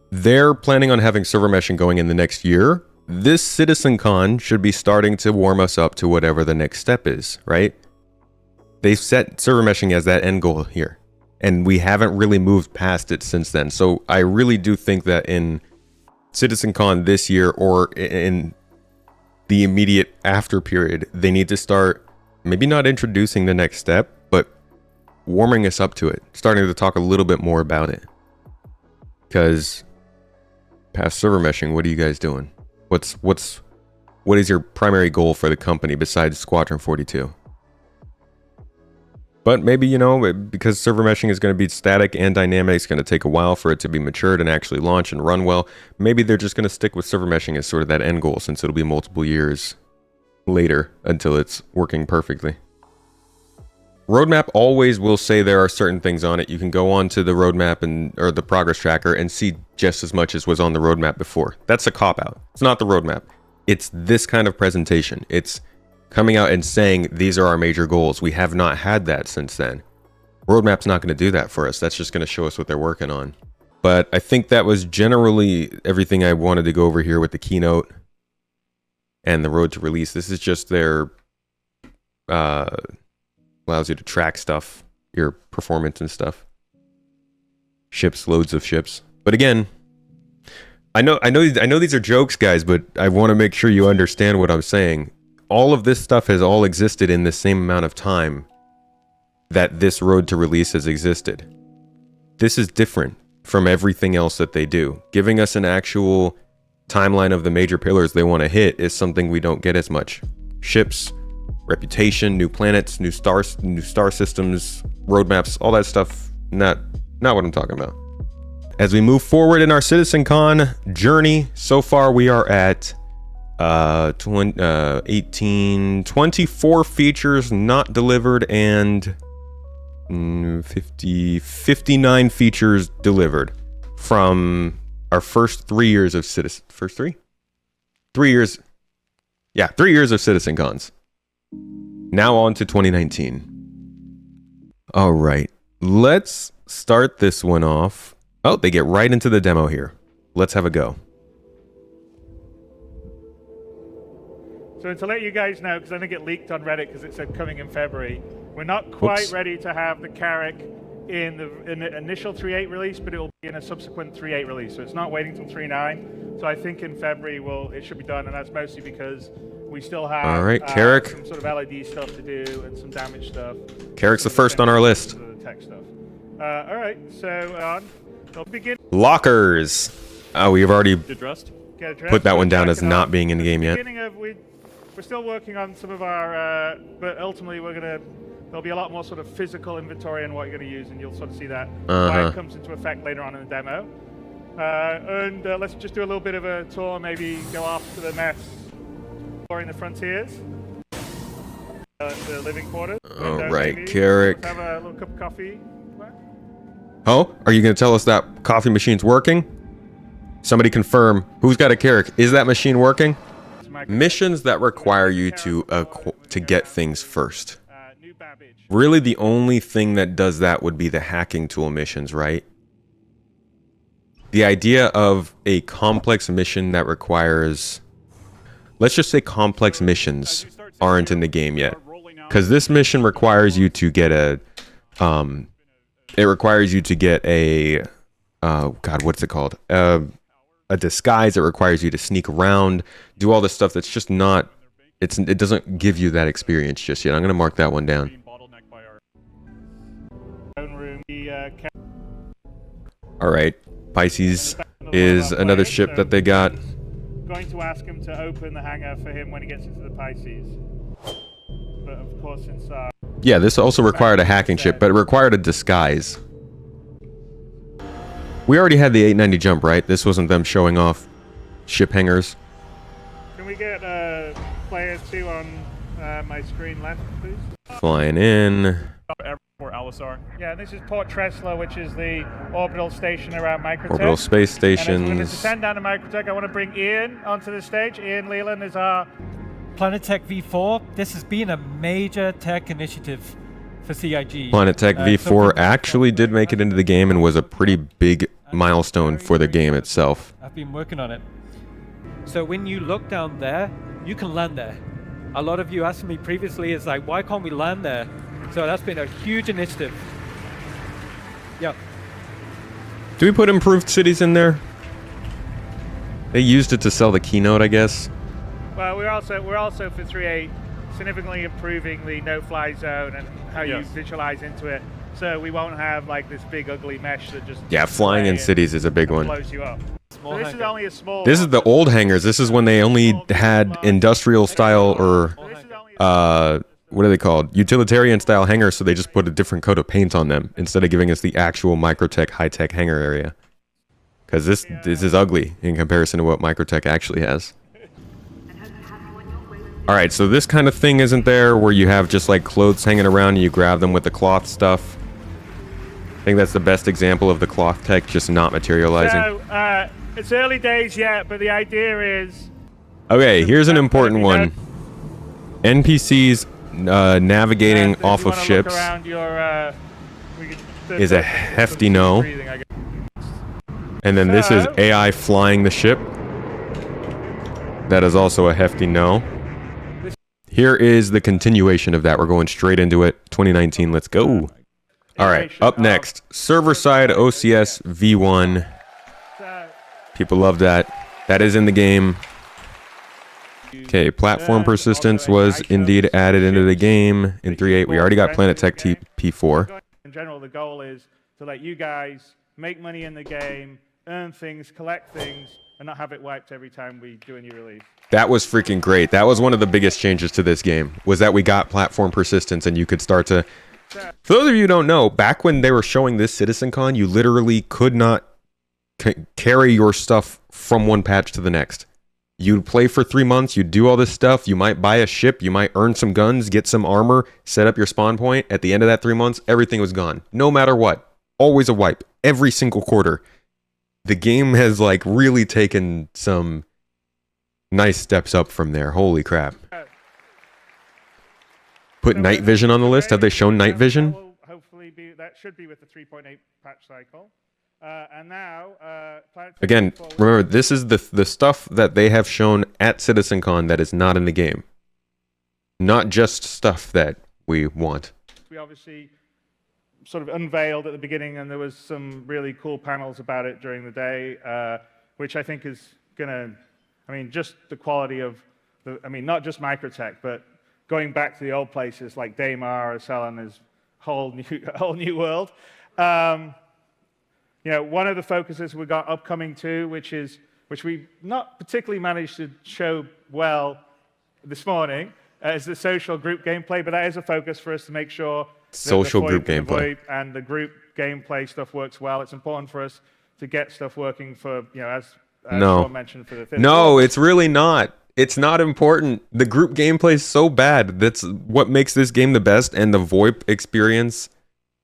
they're planning on having server meshing going in the next year, this CitizenCon should be starting to warm us up to whatever the next step is, right? They've set server meshing as that end goal here, and we haven't really moved past it since then. So I really do think that in CitizenCon this year, or in the immediate after period, they need to start maybe not introducing the next step, but warming us up to it, starting to talk a little bit more about it. Because past server meshing, what are you guys doing? What is your primary goal for the company besides Squadron 42? But maybe, you know, because server meshing is going to be static and dynamic, it's going to take a while for it to be matured and actually launch and run well. Maybe they're just going to stick with server meshing as sort of that end goal, since it'll be multiple years later until it's working perfectly. Roadmap always will say there are certain things on it. You can go on to the roadmap or the progress tracker and see just as much as was on the roadmap before. That's a cop-out. It's not the roadmap. It's this kind of presentation. It's coming out and saying, these are our major goals. We have not had that since then. Roadmap's not going to do that for us. That's just going to show us what they're working on. But I think that was generally everything I wanted to go over here with the keynote and the road to release. This is just their allows you to track stuff, your performance and stuff. Ships, loads of ships. But again, I know these are jokes, guys, but I want to make sure you understand what I'm saying. All of this stuff has all existed in the same amount of time that this road to release has existed. This is different from everything else that they do. Giving us an actual timeline of the major pillars they want to hit is something we don't get as much. Ships, reputation, new planets, new star systems, roadmaps, all that stuff, not what I'm talking about. As we move forward in our CitizenCon journey, so far we are at 24 features not delivered and 59 features delivered from our first 3 years of first 3 years. Yeah, 3 years of CitizenCons. Now on to 2019. All right, let's start this one off. Oh, they get right into the demo here. Let's have a go. So to let you guys know, because I think it leaked on Reddit because it said coming in February, we're not quite ready to have the Carrack in the initial 3.8 release, but it will be in a subsequent 3.8 release. So it's not waiting till 3.9. So I think in February it should be done, and that's mostly because we still have Carrack. some sort of LED stuff to do and some damage stuff. Carrack's the first on our list. The tech stuff. All right, so they'll begin. Lockers. Oh, we've already Addressed? put that one down as not being in the game yet. We're still working on some of our, but ultimately there'll be a lot more sort of physical inventory on what you're going to use, and you'll sort of see that why it comes into effect later on in the demo. And let's just do a little bit of a tour, maybe go off to the mess, exploring the frontiers, the living quarters. All right, Carrack. Have a little cup of coffee. Oh, are you going to tell us that coffee machine's working? Somebody confirm. Who's got a Carrack? Is that machine working? Missions that require you to get things first. Really, the only thing that does that would be the hacking tool missions, right? The idea of a complex mission that requires... Let's just say complex missions aren't in the game yet. Because this mission requires you to get a... it requires you to get a... God, what's it called? A disguise. It requires you to sneak around, do all this stuff that's just not... It doesn't give you that experience just yet. I'm going to mark that one down. All right. Pisces is another ship that they got. Going to ask him to open the hangar for him when he gets into the Pisces. But of course, since yeah, this also required a hacking ship, but it required a disguise. We already had the 890 jump, right? This wasn't them showing off ship hangars. Can we get player 2 on my screen left, please? Flying in. Or Alisar. Yeah, this is Port Tresla, which is the orbital station around Microtech. Orbital space stations. And as we're going to descend down to Microtech, I want to bring Ian onto the stage. Ian Leland is our... Planetech V4. This has been a major tech initiative for CIG. Planetech V4 actually did make it into the game and was a pretty big milestone for the game itself. I've been working on it. So when you look down there, you can land there. A lot of you asked me previously, is like, why can't we land there? So that's been a huge initiative. Yeah. Do we put improved cities in there? They used it to sell the keynote, I guess. Well, we're also for 3.8 significantly improving the no-fly zone and how you visualize into it. So we won't have like this big ugly mesh that just Flying in cities is a big one. blows you up. So this is only a small. This is the old hangars. This is when they only had industrial style or what are they called? Utilitarian style hangars. So they just put a different coat of paint on them instead of giving us the actual Microtech high-tech hangar area. Because this is ugly in comparison to what Microtech actually has. All right, so this kind of thing isn't there where you have just like clothes hanging around and you grab them with the cloth stuff. I think that's the best example of the cloth tech just not materializing. So it's early days yet, but the idea is. Okay, here's an important one. NPCs navigating off of ships is a hefty no. And then this is AI flying the ship. That is also a hefty no. Here is the continuation of that. We're going straight into it. 2019, let's go. All right, up next, server-side OCS V1. People love that. That is in the game. Okay, platform persistence was indeed added into the game in 3.8. We already got Planetary P4. In general, the goal is to let you guys make money in the game, earn things, collect things, and not have it wiped every time we do a new release. That was freaking great. That was one of the biggest changes to this game, was that we got platform persistence and you could start to... For those of you who don't know, back when they were showing this CitizenCon, you literally could not carry your stuff from one patch to the next. You'd play for 3 months, you'd do all this stuff, you might buy a ship, you might earn some guns, get some armor, set up your spawn point. At the end of that 3 months, everything was gone. No matter what. Always a wipe. Every single quarter. The game has like really taken some nice steps up from there. Holy crap. Put night vision on the list. Have they shown night vision? That will hopefully be, that should be with the 3.8 patch cycle. And now, again, remember, this is the stuff that they have shown at CitizenCon that is not in the game. Not just stuff that we want. We obviously sort of unveiled at the beginning, and there was some really cool panels about it during the day, which I think is going to, I mean, just the quality of, I mean, not just Microtech, but going back to the old places like Daymar or Cellen is a whole new world. You know, one of the focuses we got upcoming too, which we not particularly managed to show well this morning, is the social group gameplay, but that is a focus for us to make sure social group gameplay and the group gameplay stuff works well. It's important for us to get stuff working for, you know, as Sean mentioned for the No, it's really not. It's not important. The group gameplay is so bad. That's what makes this game the best, and the VoIP experience,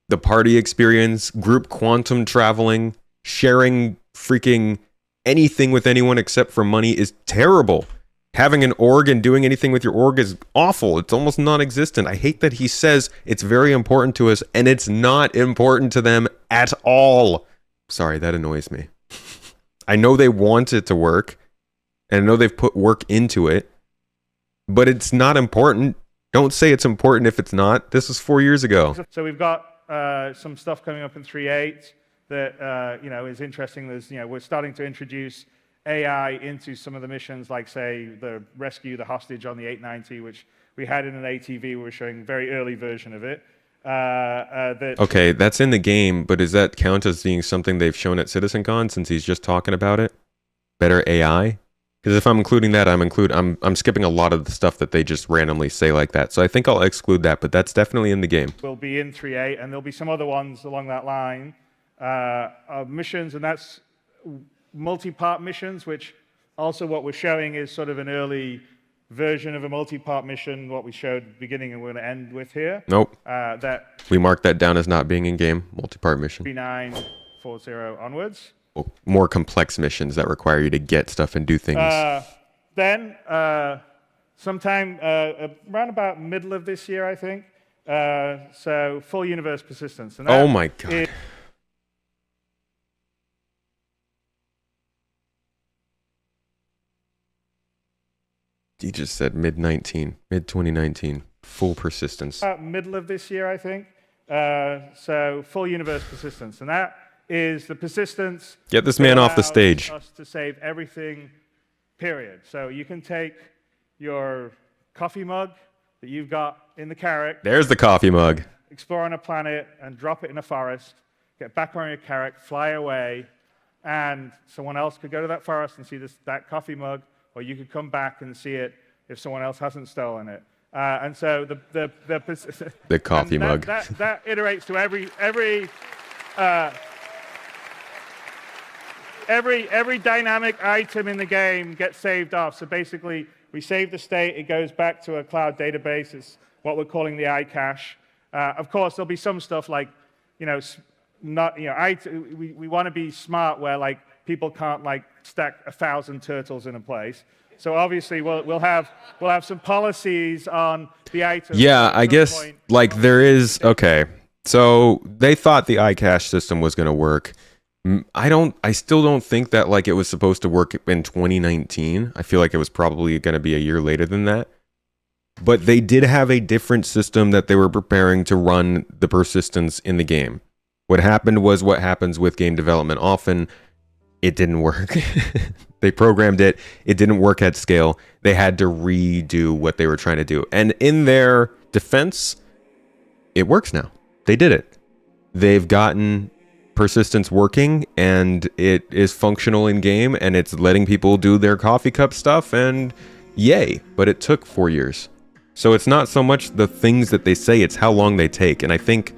the party experience, group quantum traveling, sharing freaking anything with anyone except for money is terrible. Having an org and doing anything with your org is awful. It's almost non-existent. I hate that he says it's very important to us, and it's not important to them at all. Sorry, that annoys me. I know they want it to work, and I know they've put work into it, but it's not important. Don't say it's important if it's not. This was 4 years ago. So we've got some stuff coming up in 3.8 that you know, is interesting. There's, you know, we're starting to introduce AI into some of the missions, like say the rescue the hostage on the 890, which we had in an ATV. We were showing a very early version of it. Okay, that's in the game, but does that count as being something they've shown at CitizenCon since he's just talking about it? Better AI? Because if I'm including that, I'm skipping a lot of the stuff that they just randomly say like that. So I think I'll exclude that, but that's definitely in the game. Will be in 3.8, and there'll be some other ones along that line of missions, and that's multi-part missions, which also what we're showing is sort of an early version of a multi-part mission, what we showed at the beginning and we're going to end with here. Nope. That we marked that down as not being in game, multi-part mission. 3940 onwards. More complex missions that require you to get stuff and do things. Then, sometime around about middle of this year, I think, so full universe persistence. And oh my God. He just said mid 2019, full persistence. Middle of this year, I think. So full universe persistence, and that is the persistence. Get this man off the stage. Us to save everything, period. So you can take your coffee mug that you've got in the carrack. There's the coffee mug. Explore on a planet and drop it in a forest. Get back on your carrack, fly away, and someone else could go to that forest and see that coffee mug, or you could come back and see it if someone else hasn't stolen it. And so the coffee mug that iterates to every dynamic item in the game gets saved off. So basically, we save the state, it goes back to a cloud database. It's what we're calling the iCache. Of course, there'll be some stuff like, we want to be smart where like people can't like stack 1,000 turtles in a place. So obviously, we'll have some policies on the items. Yeah, I guess like there is. Okay, so they thought the iCache system was going to work. I still don't think that like it was supposed to work in 2019. I feel like it was probably going to be a year later than that. But they did have a different system that they were preparing to run the persistence in the game. What happened was what happens with game development. Often, it didn't work. They programmed it. It didn't work at scale. They had to redo what they were trying to do. And in their defense, it works now. They did it. They've gotten persistence working, and it is functional in game, and it's letting people do their coffee cup stuff, and yay. But it took 4 years. So it's not so much the things that they say, it's how long they take. And I think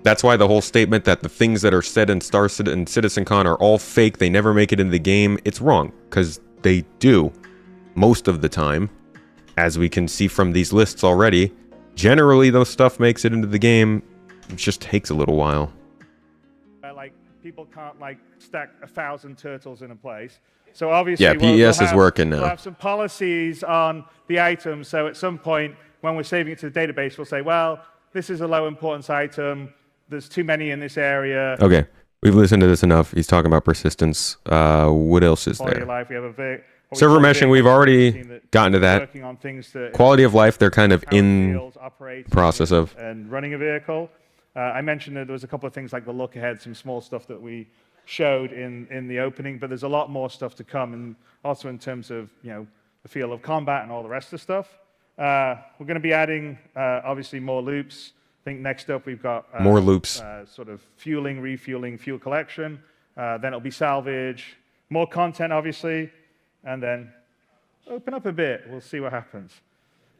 that's why the whole statement that the things that are said in CitizenCon are all fake, they never make it into the game, it's wrong, because they do most of the time, as we can see from these lists already. Generally, those stuff makes it into the game. It just takes a little while. Like people can't like stack 1,000 turtles in a place. So obviously, yeah, PES is working now. We'll have some policies on the items. So at some point, when we're saving it to the database, we'll say, well, this is a low importance item. There's too many in this area. Okay, we've listened to this enough. He's talking about persistence. What else is Quality there? of life. We have server meshing, we've already gotten to that. Working on things that quality of life, they're kind of in the process of. And running a vehicle. I mentioned that there was a couple of things like the look ahead, some small stuff that we showed in the opening, but there's a lot more stuff to come, and also in terms of the feel of combat and all the rest of the stuff. We're going to be adding obviously more loops. I think next up we've got more loops, sort of fueling, refueling, fuel collection. Then it'll be salvage, more content obviously, and then open up a bit. We'll see what happens.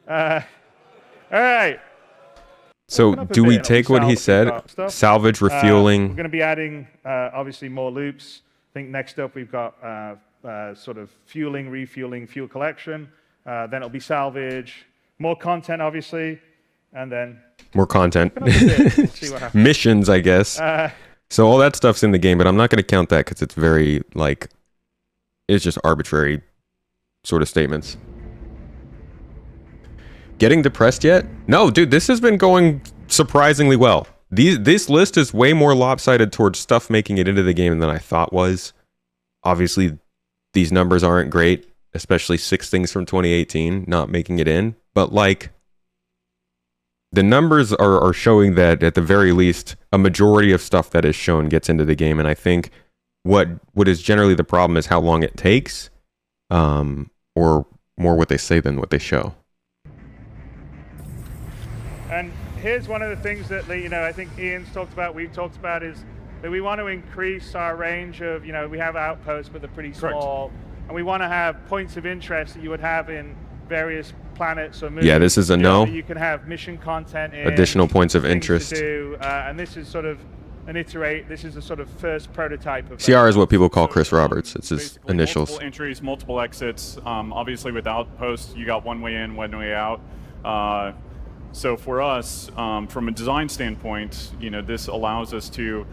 All right. So do we take what he said? Salvage, refueling. We're going to be adding obviously more loops. I think next up we've got sort of fueling, refueling, fuel collection. Then it'll be salvage, more content obviously, and then more content. We'll see what happens. Missions, I guess. So all that stuff's in the game, but I'm not going to count that because it's very like it's just arbitrary sort of statements. Getting depressed yet? No, dude, this has been going surprisingly well. This list is way more lopsided towards stuff making it into the game than I thought was. Obviously, these numbers aren't great, especially 6 things from 2018 not making it in. But like, the numbers are showing that at the very least, a majority of stuff that is shown gets into the game. And I think what is generally the problem is how long it takes, or more what they say than what they show. And here's one of the things that I think Ian's talked about, we've talked about, is that we want to increase our range of, we have outposts, but they're pretty small. Correct. And we want to have points of interest that you would have in various planets or moons. Yeah, this is a no. You can have mission content in. Additional points of interest. To do, and this is sort of this is a sort of first prototype of CR is what people call Chris Roberts. It's his initials. Multiple entries, multiple exits. Obviously, with outposts, you got one way in, one way out. So for us, from a design standpoint, this allows us to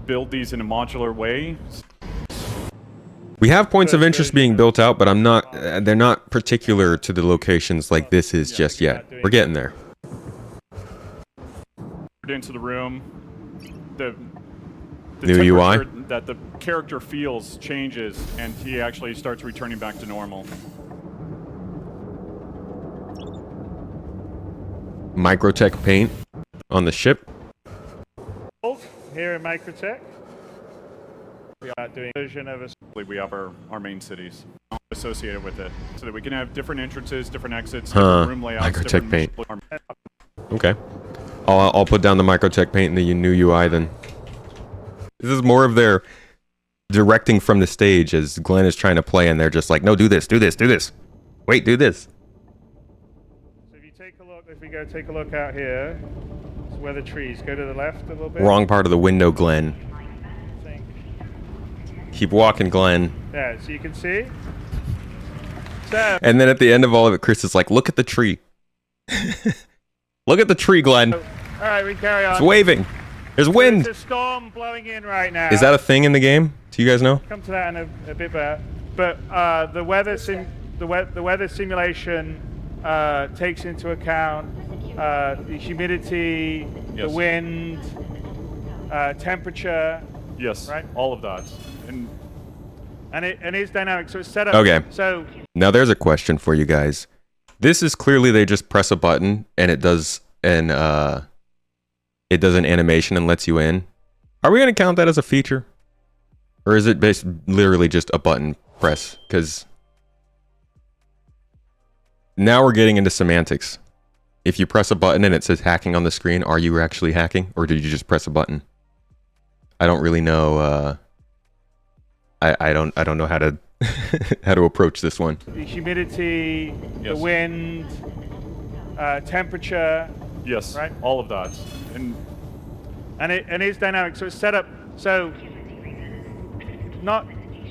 build these in a modular way. We have points of interest being built out, but they're not particular to the locations like this is just yet. We're getting there. Into the room, the new UI that the character feels changes, and he actually starts returning back to normal. Microtech paint on the ship. Here in Microtech, we are doing a version of a... We have our main cities associated with it, so that we can have different entrances, different exits, different room layouts. Microtech paint. Okay. I'll put down the Microtech paint in the new UI then. This is more of their directing from the stage as Glenn is trying to play, and they're just like, no, do this, do this, do this. Wait, do this. So if you take a look, if we go take a look out here, it's where the trees go to the left a little bit. Wrong part of the window, Glenn. Keep walking, Glenn. Yeah, so you can see. So, and then at the end of all of it, Chris is like, look at the tree. Look at the tree, Glenn. all right, we carry on. It's waving. There's wind. There's a storm blowing in right now. Is that a thing in the game? Do you guys know? Come to that in a bit better. But the weather simulation takes into account the humidity, Yes. the wind, temperature. Yes, Right. all of that. And it is dynamic, so it's set up. Okay. So Now there's a question for you guys. This is clearly they just press a button and it does an animation and lets you in. Are we gonna count that as a feature, or is it literally just a button press? Because now we're getting into semantics. If you press a button and it says hacking on the screen, are you actually hacking, or did you just press a button? I don't really know. I don't know how to how to approach this one. the humidity, Yes. the wind, temperature. Yes, Right. all of that. And it is dynamic, so it's set up. So not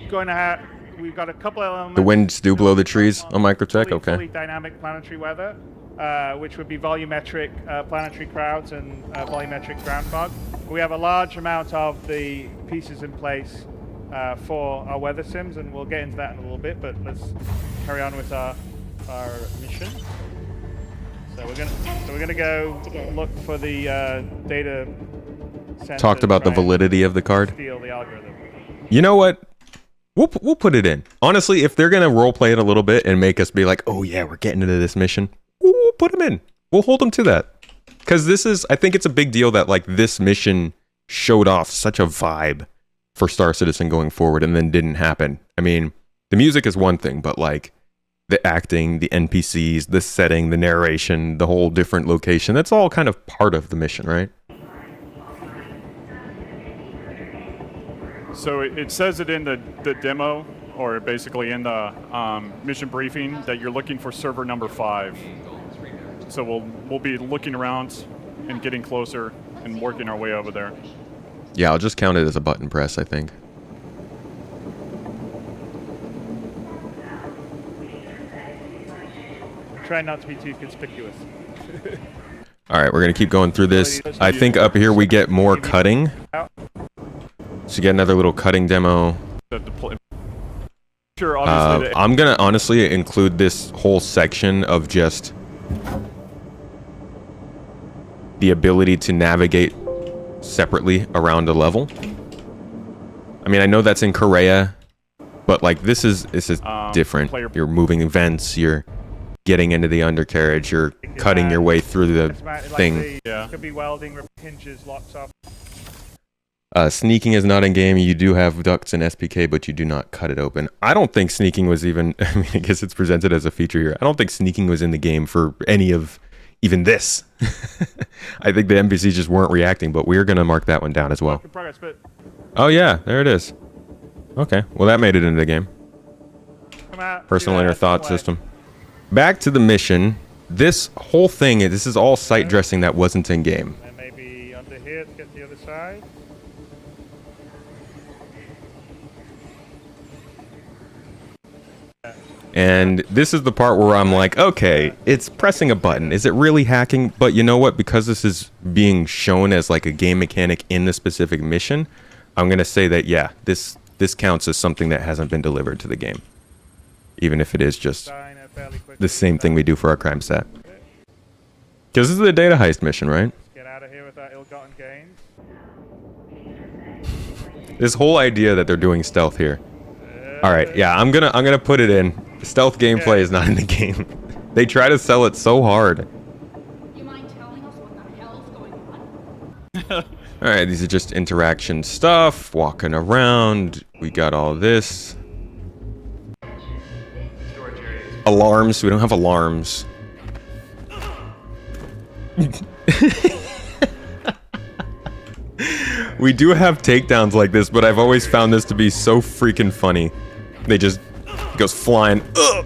going to have. We've got a couple elements. The winds do blow the trees on Microtech. Okay. Fully dynamic planetary weather, which would be volumetric planetary crowds and volumetric ground fog. We have a large amount of the pieces in place for our weather sims, and we'll get into that in a little bit. But let's carry on with our mission. So we're gonna go look for the data. Talked about the centers, right? validity of the card. Steal the algorithm. You know what? We'll put it in. Honestly, if they're gonna roleplay it a little bit and make us be like, oh yeah, we're getting into this mission, we'll put them in. We'll hold them to that. Because I think it's a big deal that like this mission showed off such a vibe for Star Citizen going forward and then didn't happen. I mean, the music is one thing, but like the acting, the NPCs, the setting, the narration, the whole different location, that's all kind of part of the mission, right? So it says it in the demo, or basically in the mission briefing, that you're looking for server number 5. So we'll be looking around and getting closer and working our way over there. Yeah, I'll just count it as a button press, I think. Try not to be too conspicuous. All right, we're going to keep going through this. I think up here we get more cutting. So you get another little cutting demo. Sure, obviously. I'm going to honestly include this whole section of just the ability to navigate separately around a level. I mean, I know that's in Korea, but like this is different. You're moving events, you're getting into the undercarriage, you're cutting your way through the thing. Yeah. Could be welding, hinges, locks off. Sneaking is not in game. You do have ducts and SPK, but you do not cut it open. I don't think sneaking was even, I mean, I guess it's presented as a feature here. I don't think sneaking was in the game for any of even this. I think the NPCs just weren't reacting, but we're going to mark that one down as well. Progress, but Oh yeah, there it is. Okay, well that made it into the game. come out, Personal do that inner thought way. system. Back to the mission. This whole thing, this is all site dressing that wasn't in game. And maybe under here to get to the other side. And this is the part where I'm like, okay, it's pressing a button. Is it really hacking? But you know what? Because this is being shown as like a game mechanic in the specific mission, I'm going to say that, yeah, this counts as something that hasn't been delivered to the game. Even if it is just the same thing we do for our crime stat. Because this is the data heist mission, right? Get out of here with our ill-gotten gains. This whole idea that they're doing stealth here. All right, yeah, I'm gonna put it in. Stealth gameplay is not in the game. They try to sell it so hard. Alright, these are just interaction stuff, walking around. We got all this. Alarms, we don't have alarms. We do have takedowns like this, but I've always found this to be so freaking funny. They just goes flying. Ugh.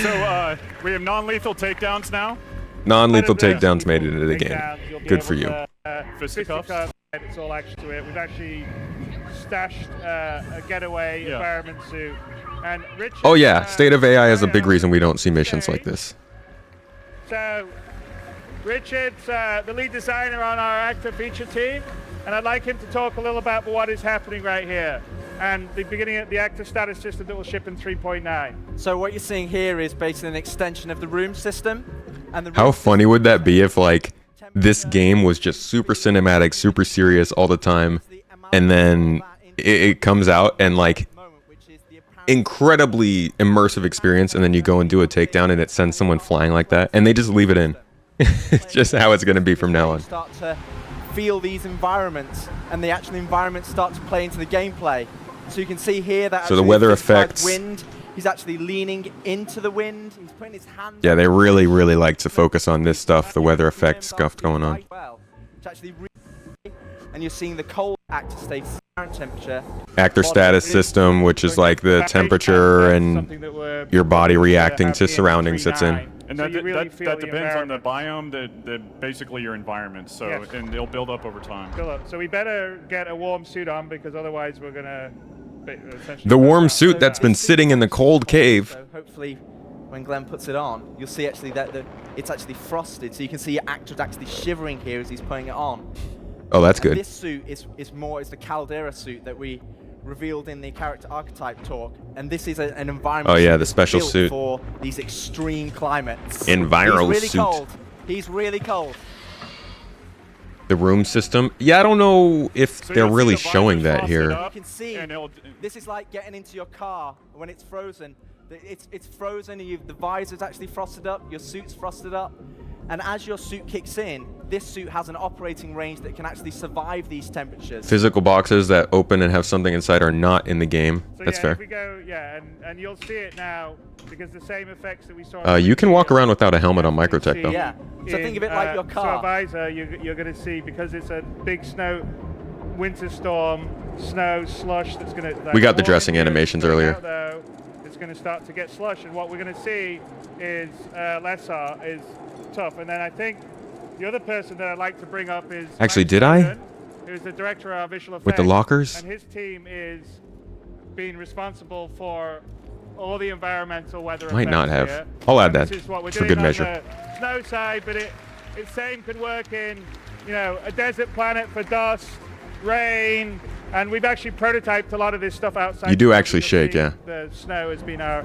So we have non-lethal takedowns now. Non-lethal takedowns made it into the game. Good for you. Fisticuffs. It's all action to it. We've actually stashed a getaway environment suit. And Richard, Oh yeah, state of AI is a big reason we don't see missions like this. So, Richard's the lead designer on our actor feature team, and I'd like him to talk a little about what is happening right here and the beginning of the actor status system that will ship in 3.9. So what you're seeing here is basically an extension of the room system. And the How funny would that be if like this game was just super cinematic, super serious all the time, and then it comes out and like incredibly immersive experience, and then you go and do a takedown and it sends someone flying like that, and they just leave it in. It's just how it's going to be from now on. Start to feel these environments, and the actual environments start to play into the gameplay. So you can see here that So the weather this guy's effects. wind. He's actually leaning into the wind. He's putting his hands. Yeah, they really like to focus on this stuff, the weather effect stuff going on. Well, it's actually and you're seeing the cold actor stay current temperature. Actor status system, which is like the temperature and your body reacting to surroundings it's in. And So that, you really that, feel that the depends on the environment. biome, basically your environment. So, Yes. and they'll build up over time. So we better get a warm suit on, because otherwise we're going to essentially... The warm suit that's been sitting in the cold cave. So hopefully, when Glenn puts it on, you'll see actually that it's actually frosted. So you can see your actor's actually shivering here as he's putting it on. Oh, that's And good. this suit is the Caldera suit that we revealed in the character archetype talk, and this is an environment. Oh, yeah, suit the special built suit. for these extreme climates. Enviro He's really suit. cold. He's really cold. The room system. Yeah, I don't know if So they're you'll see really the visor showing that frosted here. up, You can see and it'll- this is like getting into your car when it's frozen. It's frozen, and the visor's actually frosted up, your suit's frosted up, and as your suit kicks in, this suit has an operating range that can actually survive these temperatures. Physical boxes that open and have something inside are not in the game. So That's yeah, fair. If we go, and you'll see it now, because the same effects that we saw... You can walk around without a helmet on Microtech, though. Yeah. So think of it like your car. So visor, you're going to see, because it's a big winter storm, snow, slush that's going to... We got the dressing animations earlier. It's going to start to get slush, and what we're going to see is Lessar is tough. And then I think the other person that I'd like to bring up is... Actually, Mike did I? Stephen, who's the director of visual effects. With the lockers? And his team is being responsible for all the environmental weather Might not effects have. here. I'll add And that this is what we're for doing good on measure. the snow side, but it same could work in, a desert planet for dust, rain, and we've actually prototyped a lot of this stuff outside. You do So actually you'll shake, see yeah. The snow has been our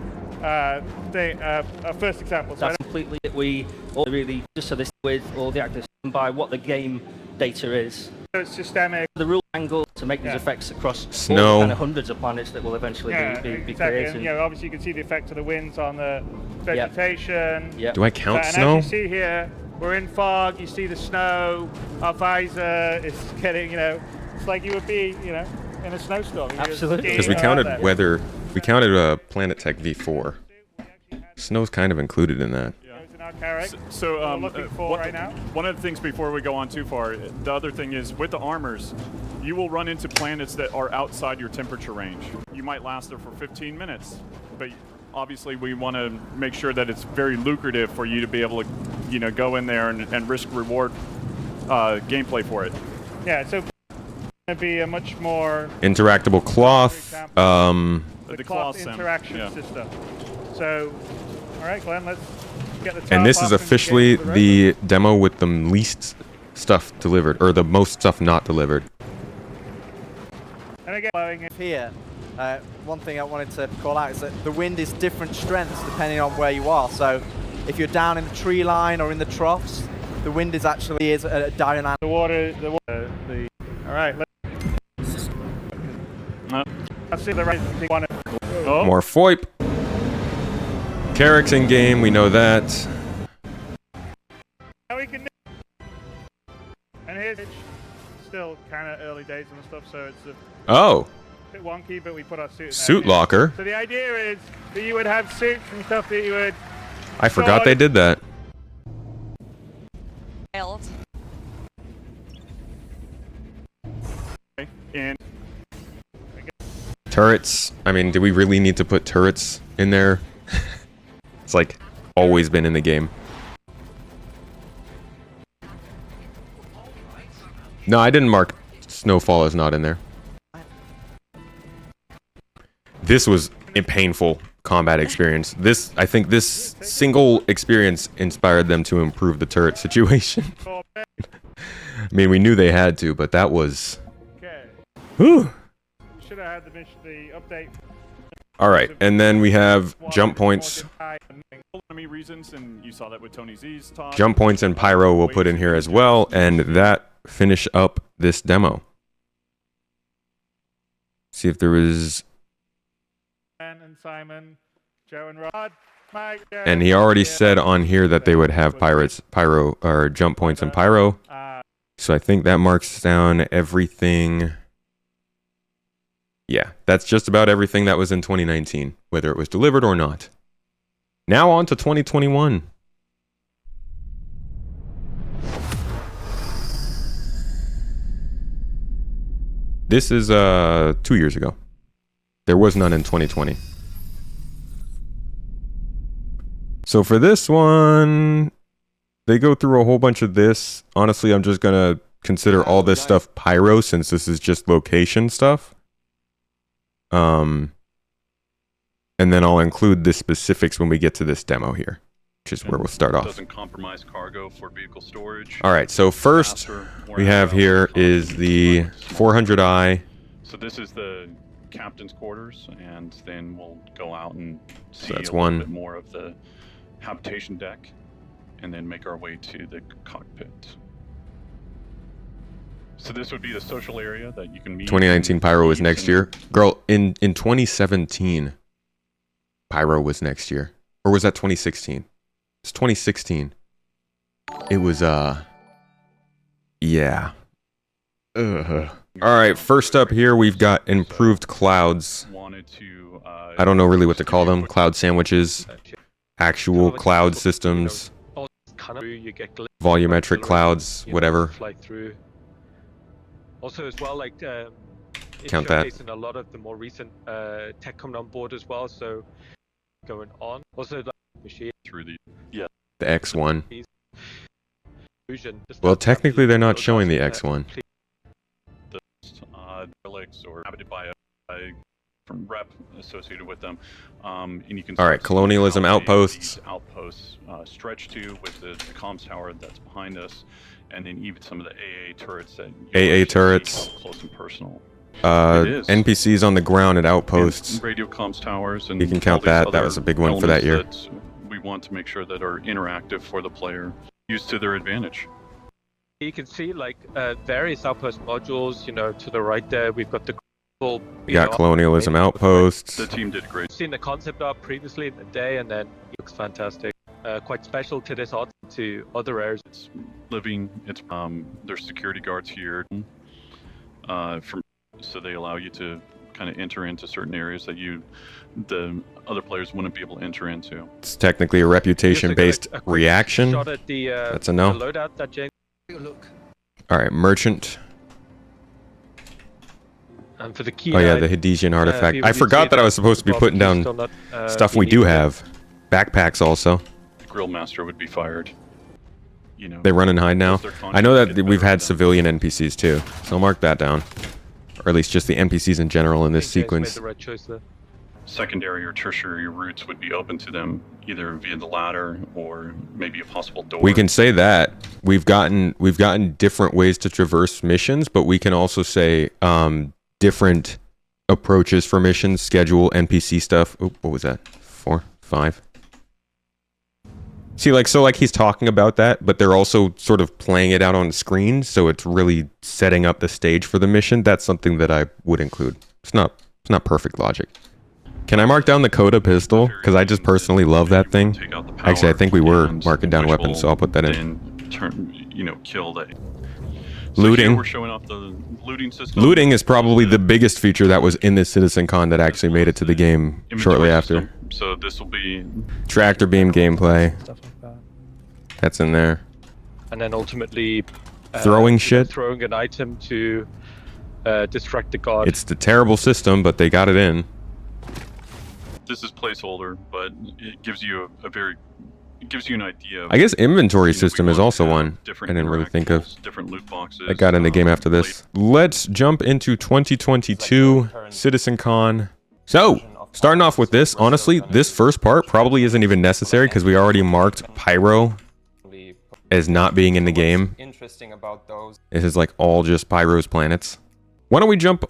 first example. So That's completely it. We all really just so this with all the actors by what the game data is. it's systemic. The rule angle to make these Yeah. effects across Snow. all the kind of hundreds of planets that will eventually Yeah, be exactly. created. And, obviously you can see the effect of the winds on the vegetation. Yeah. Do I count And snow? as you see here, we're in fog. You see the snow. Our visor is getting, it's like you would be, in a snowstorm. You're Absolutely. Because we skiing counted around there. weather. We counted Planetech V4. Snow's kind of included in that. Those in our character. So we're looking for right now. one of the things before we go on too far, the other thing is with the armors, you will run into planets that are outside your temperature range. You might last there for 15 minutes, but obviously we want to make sure that it's very lucrative for you to be able to, go in there and risk reward gameplay for it. Yeah, so it's going to be a much more Interactable cloth. the cloth cloth sim, interaction yeah. system. So, all right, Glenn, let's get the top And this off is and officially get to the road. the demo with the least stuff delivered, or the most stuff not delivered. And again, blowing it. Here, one thing I wanted to call out is that the wind is different strengths depending on where you are. So if you're down in the tree line or in the troughs, the wind is actually a dynamic. The water. All right, let's see the right one. Oh, More FOIP. Carrick's in game, we know that. Now we can is still kind of early days and stuff, so it's a Oh, bit wonky, but we put our suit in there. suit locker. So the idea is that you would have suits and stuff that you would... I forgot they did that. And Turrets. I mean, do we really need to put turrets in there? It's like always been in the game. No, I didn't mark Snowfall as not in there. This was a painful combat experience. I think this single experience inspired them to improve the turret situation. I mean, we knew they had to, but that was... Okay. Whew. We should have had the update. Alright, and then we have jump points. enemy reasons, and you saw that with Tony Z's talk. Jump points and pyro we'll put in here as well, and that finish up this demo. See if there was... And Simon, Joe and Rod, Mike, And he already said on here that they would have pyro, or jump points and pyro. So I think that marks down everything. Yeah, that's just about everything that was in 2019, whether it was delivered or not. Now on to 2021. This is 2 years ago. There was none in 2020. So for this one, they go through a whole bunch of this. Honestly, I'm just gonna consider all this stuff pyro since this is just location stuff. And then I'll include the specifics when we get to this demo here, which is where we'll start off. Doesn't compromise cargo for vehicle storage. All right, so first we have here is the 400i. So this is the captain's quarters, and then we'll go out and see that's a one. little bit more of the habitation deck, and then make our way to the cockpit. So this would be the social area that you can meet. 2019 pyro was next year. Girl, in 2017, pyro was next year. Or was that 2016? It's 2016. It was, yeah. Alright, first up here, we've got improved clouds. I don't know really what to call them. Cloud sandwiches. Actual cloud systems. Volumetric clouds, whatever. Also, as well, like Count that. showcasing a lot of the more recent tech coming on board as well. So going on. Also, like machine through the The X1. Well, technically, they're not showing the X1. relics or habited by a from rep associated with them, and you can. All right, colonialism outposts. Outposts stretch to with the comms tower that's behind us, and then even some of the AA turrets that. AA turrets. Close and personal. NPCs on the ground at outposts. And radio comms towers, and you can count that. That was a big one for that year. That we want to make sure that are interactive for the player, used to their advantage. You can see like various outpost modules. You know, to the right there, we've got the. We got colonialism outposts. The team did great. Seen the concept art previously in the day, and then it looks fantastic. Quite special to this art to other areas. It's living. It's there's security guards here. So they allow you to kind of enter into certain areas that the other players wouldn't be able to enter into. It's technically a reputation-based reaction. Shot at the, that's a no. The loadout that Jane. All right, merchant. And for the key. Oh yeah, the Hadesian artifact. I forgot that I was supposed to be putting down stuff we do have. Backpacks also. Grill master would be fired. You know. They run and hide now. I know that we've had civilian NPCs too, so I'll mark that down. Or at least just the NPCs in general in this sequence. Secondary or tertiary routes would be open to them, either via the ladder or maybe a possible door. We can say that we've gotten different ways to traverse missions, but we can also say different approaches for missions, schedule, NPC stuff. Oh, what was that? 4, 5. See, like he's talking about that, but they're also sort of playing it out on the screen, so it's really setting up the stage for the mission. That's something that I would include. It's not perfect logic. Can I mark down the Coda pistol? Because I just personally love that thing. Actually, I think we were marking down weapons, so I'll put that in. Kill that. So Looting. here we're showing off the looting system. Looting is probably the biggest feature that was in this CitizenCon that actually made it to the game shortly after. System. So this will be Tractor beam gameplay. Stuff like that. That's in there. And then ultimately Throwing shit. throwing an item to distract the guard. It's the terrible system, but they got it in. this is placeholder, but it gives you it gives you an idea. I guess inventory You know, we system is want also to have one I different didn't really think of. interactables, different loot boxes. That got in the game after this. Let's jump into 2022 CitizenCon. So, starting off with this, honestly, this first part probably isn't even necessary because we already marked Pyro as not being in the game. This is like all just Pyro's planets. Why don't we jump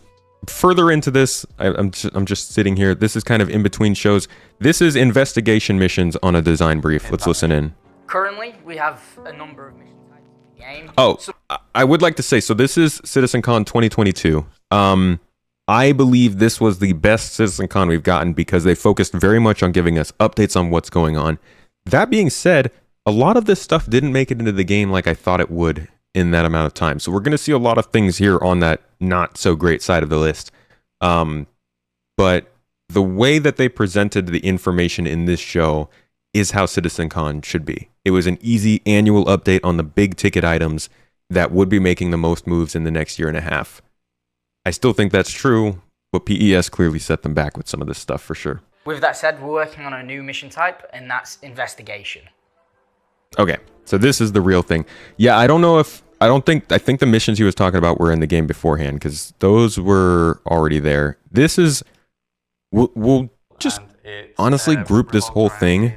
further into this? I'm just sitting here. This is kind of in between shows. This is investigation missions on a design brief. Let's listen in. Currently, we have a number of mission types in the game. Oh, I would like to say, so this is CitizenCon 2022. I believe this was the best CitizenCon we've gotten because they focused very much on giving us updates on what's going on. That being said, a lot of this stuff didn't make it into the game like I thought it would in that amount of time. So we're going to see a lot of things here on that not so great side of the list. But the way that they presented the information in this show is how CitizenCon should be. It was an easy annual update on the big ticket items that would be making the most moves in the next year and a half. I still think that's true, but PES clearly set them back with some of this stuff for sure. With that said, we're working on a new mission type, and that's investigation. Okay, so this is the real thing. Yeah, I think the missions he was talking about were in the game beforehand, because those were already there. This is, we'll just honestly group this whole thing.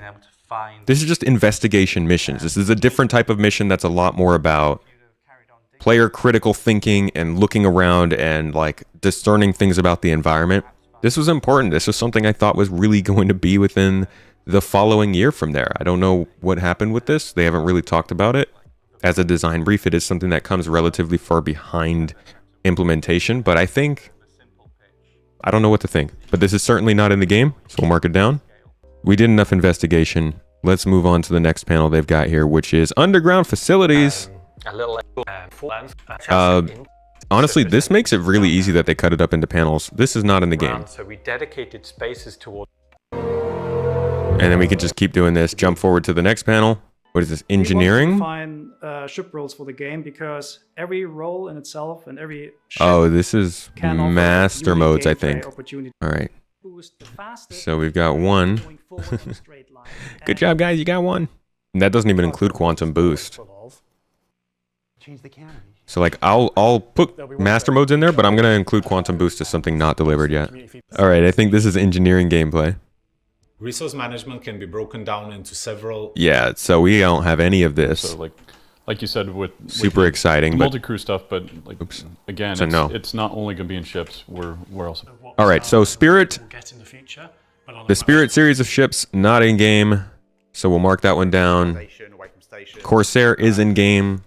This is just investigation missions. This is a different type of mission that's a lot more about player critical thinking and looking around and like discerning things about the environment. This was important. This was something I thought was really going to be within the following year from there. I don't know what happened with this. They haven't really talked about it. As a design brief, it is something that comes relatively far behind implementation, but I don't know what to think. But this is certainly not in the game, so we'll mark it down. We did enough investigation. Let's move on to the next panel they've got here, which is underground facilities. Honestly, this makes it really easy that they cut it up into panels. This is not in the game. So we dedicated spaces towards. And then we can just keep doing this. Jump forward to the next panel. What is this? Engineering? We want to define ship roles for the game because every role in itself and every ship oh, this is master modes, I think. All right. So we've got one. Good job, guys. You got one. And that doesn't even include quantum boost. So like I'll put master modes in there, but I'm going to include quantum boost as something not delivered yet. All right, I think this is engineering gameplay. Resource management can be broken down into several. Yeah, so we don't have any of this. So like you said, with super exciting, multi-crew stuff, but like again, it's not only going to be in ships. We're also. All right, so Spirit. The Spirit series of ships not in game, so we'll mark that one down. Corsair is in game,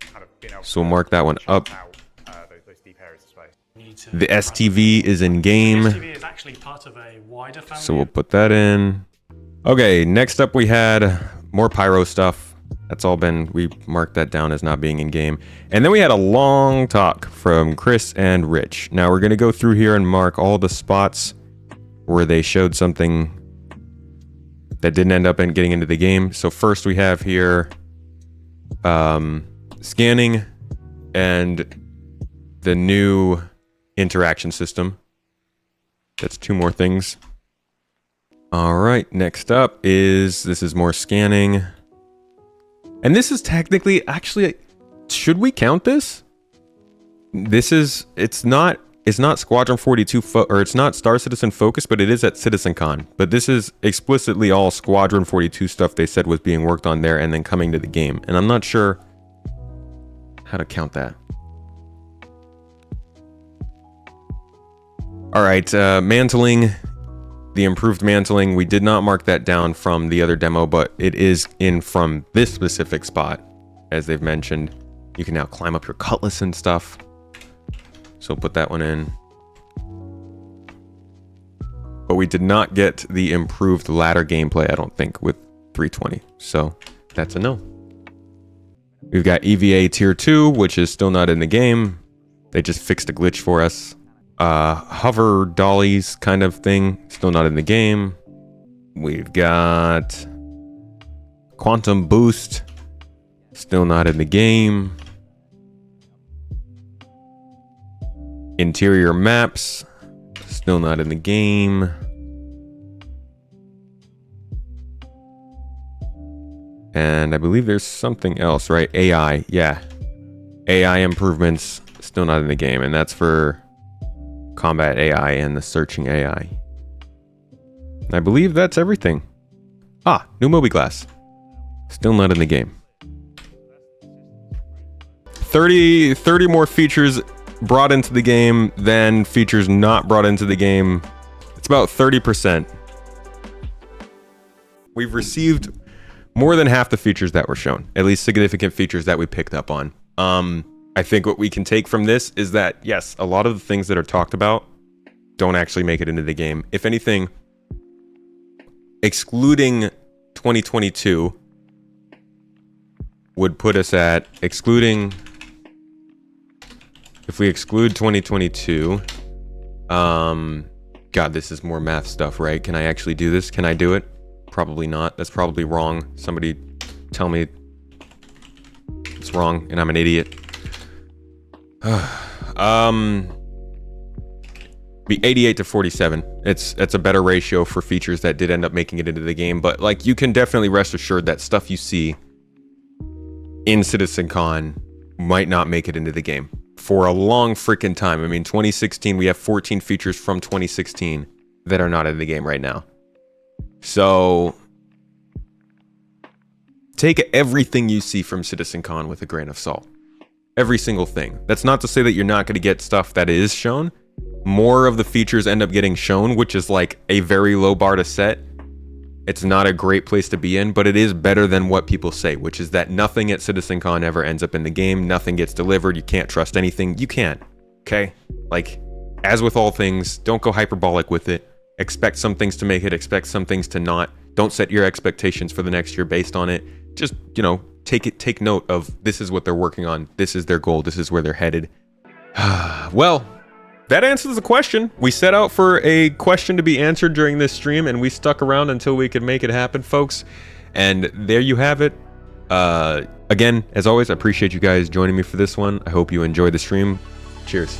so we'll mark that one up. The STV is in game, so we'll put that in. Okay, next up we had more Pyro stuff. That's all we marked that down as not being in game. And then we had a long talk from Chris and Rich. Now we're going to go through here and mark all the spots where they showed something that didn't end up getting into the game. So first we have here scanning and the new interaction system. That's two more things. All right, next up this is more scanning. And this is technically, actually, should we count this? It's not Squadron 42, or it's not Star Citizen focused, but it is at CitizenCon. But this is explicitly all Squadron 42 stuff they said was being worked on there and then coming to the game. And I'm not sure how to count that. All right, mantling. The improved mantling, we did not mark that down from the other demo, but it is in from this specific spot. As they've mentioned, you can now climb up your cutlass and stuff. So put that one in. But we did not get the improved ladder gameplay, I don't think, with 320. So that's a no. We've got EVA Tier 2, which is still not in the game. They just fixed a glitch for us. Hover dollies kind of thing, still not in the game. We've got Quantum Boost, still not in the game. Interior maps, still not in the game. And I believe there's something else, right? AI, yeah. AI improvements, still not in the game. And that's for combat AI and the searching AI. And I believe that's everything. Ah, new mobiGlass. Still not in the game. 30 more features brought into the game than features not brought into the game. It's about 30%. We've received more than half the features that were shown, at least significant features that we picked up on. I think what we can take from this is that, yes, a lot of the things that are talked about don't actually make it into the game. If anything, excluding 2022 would put us at, if we exclude 2022, God, this is more math stuff, right? Can I actually do this? Can I do it? Probably not. That's probably wrong. Somebody tell me it's wrong and I'm an idiot. Be 88 to 47. It's a better ratio for features that did end up making it into the game, but like you can definitely rest assured that stuff you see in CitizenCon might not make it into the game for a long freaking time. I mean, 2016, we have 14 features from 2016 that are not in the game right now. So take everything you see from CitizenCon with a grain of salt. Every single thing. That's not to say that you're not going to get stuff that is shown. More of the features end up getting shown, which is like a very low bar to set. It's not a great place to be in, but it is better than what people say, which is that nothing at CitizenCon ever ends up in the game. Nothing gets delivered. You can't trust anything. You can't. Okay? Like, as with all things, don't go hyperbolic with it. Expect some things to make it. Expect some things to not. Don't set your expectations for the next year based on it. Just, you know, take note of this is what they're working on. This is their goal. This is where they're headed. Well, that answers the question. We set out for a question to be answered during this stream, and we stuck around until we could make it happen, folks. And there you have it. Again, as always, I appreciate you guys joining me for this one. I hope you enjoyed the stream. Cheers.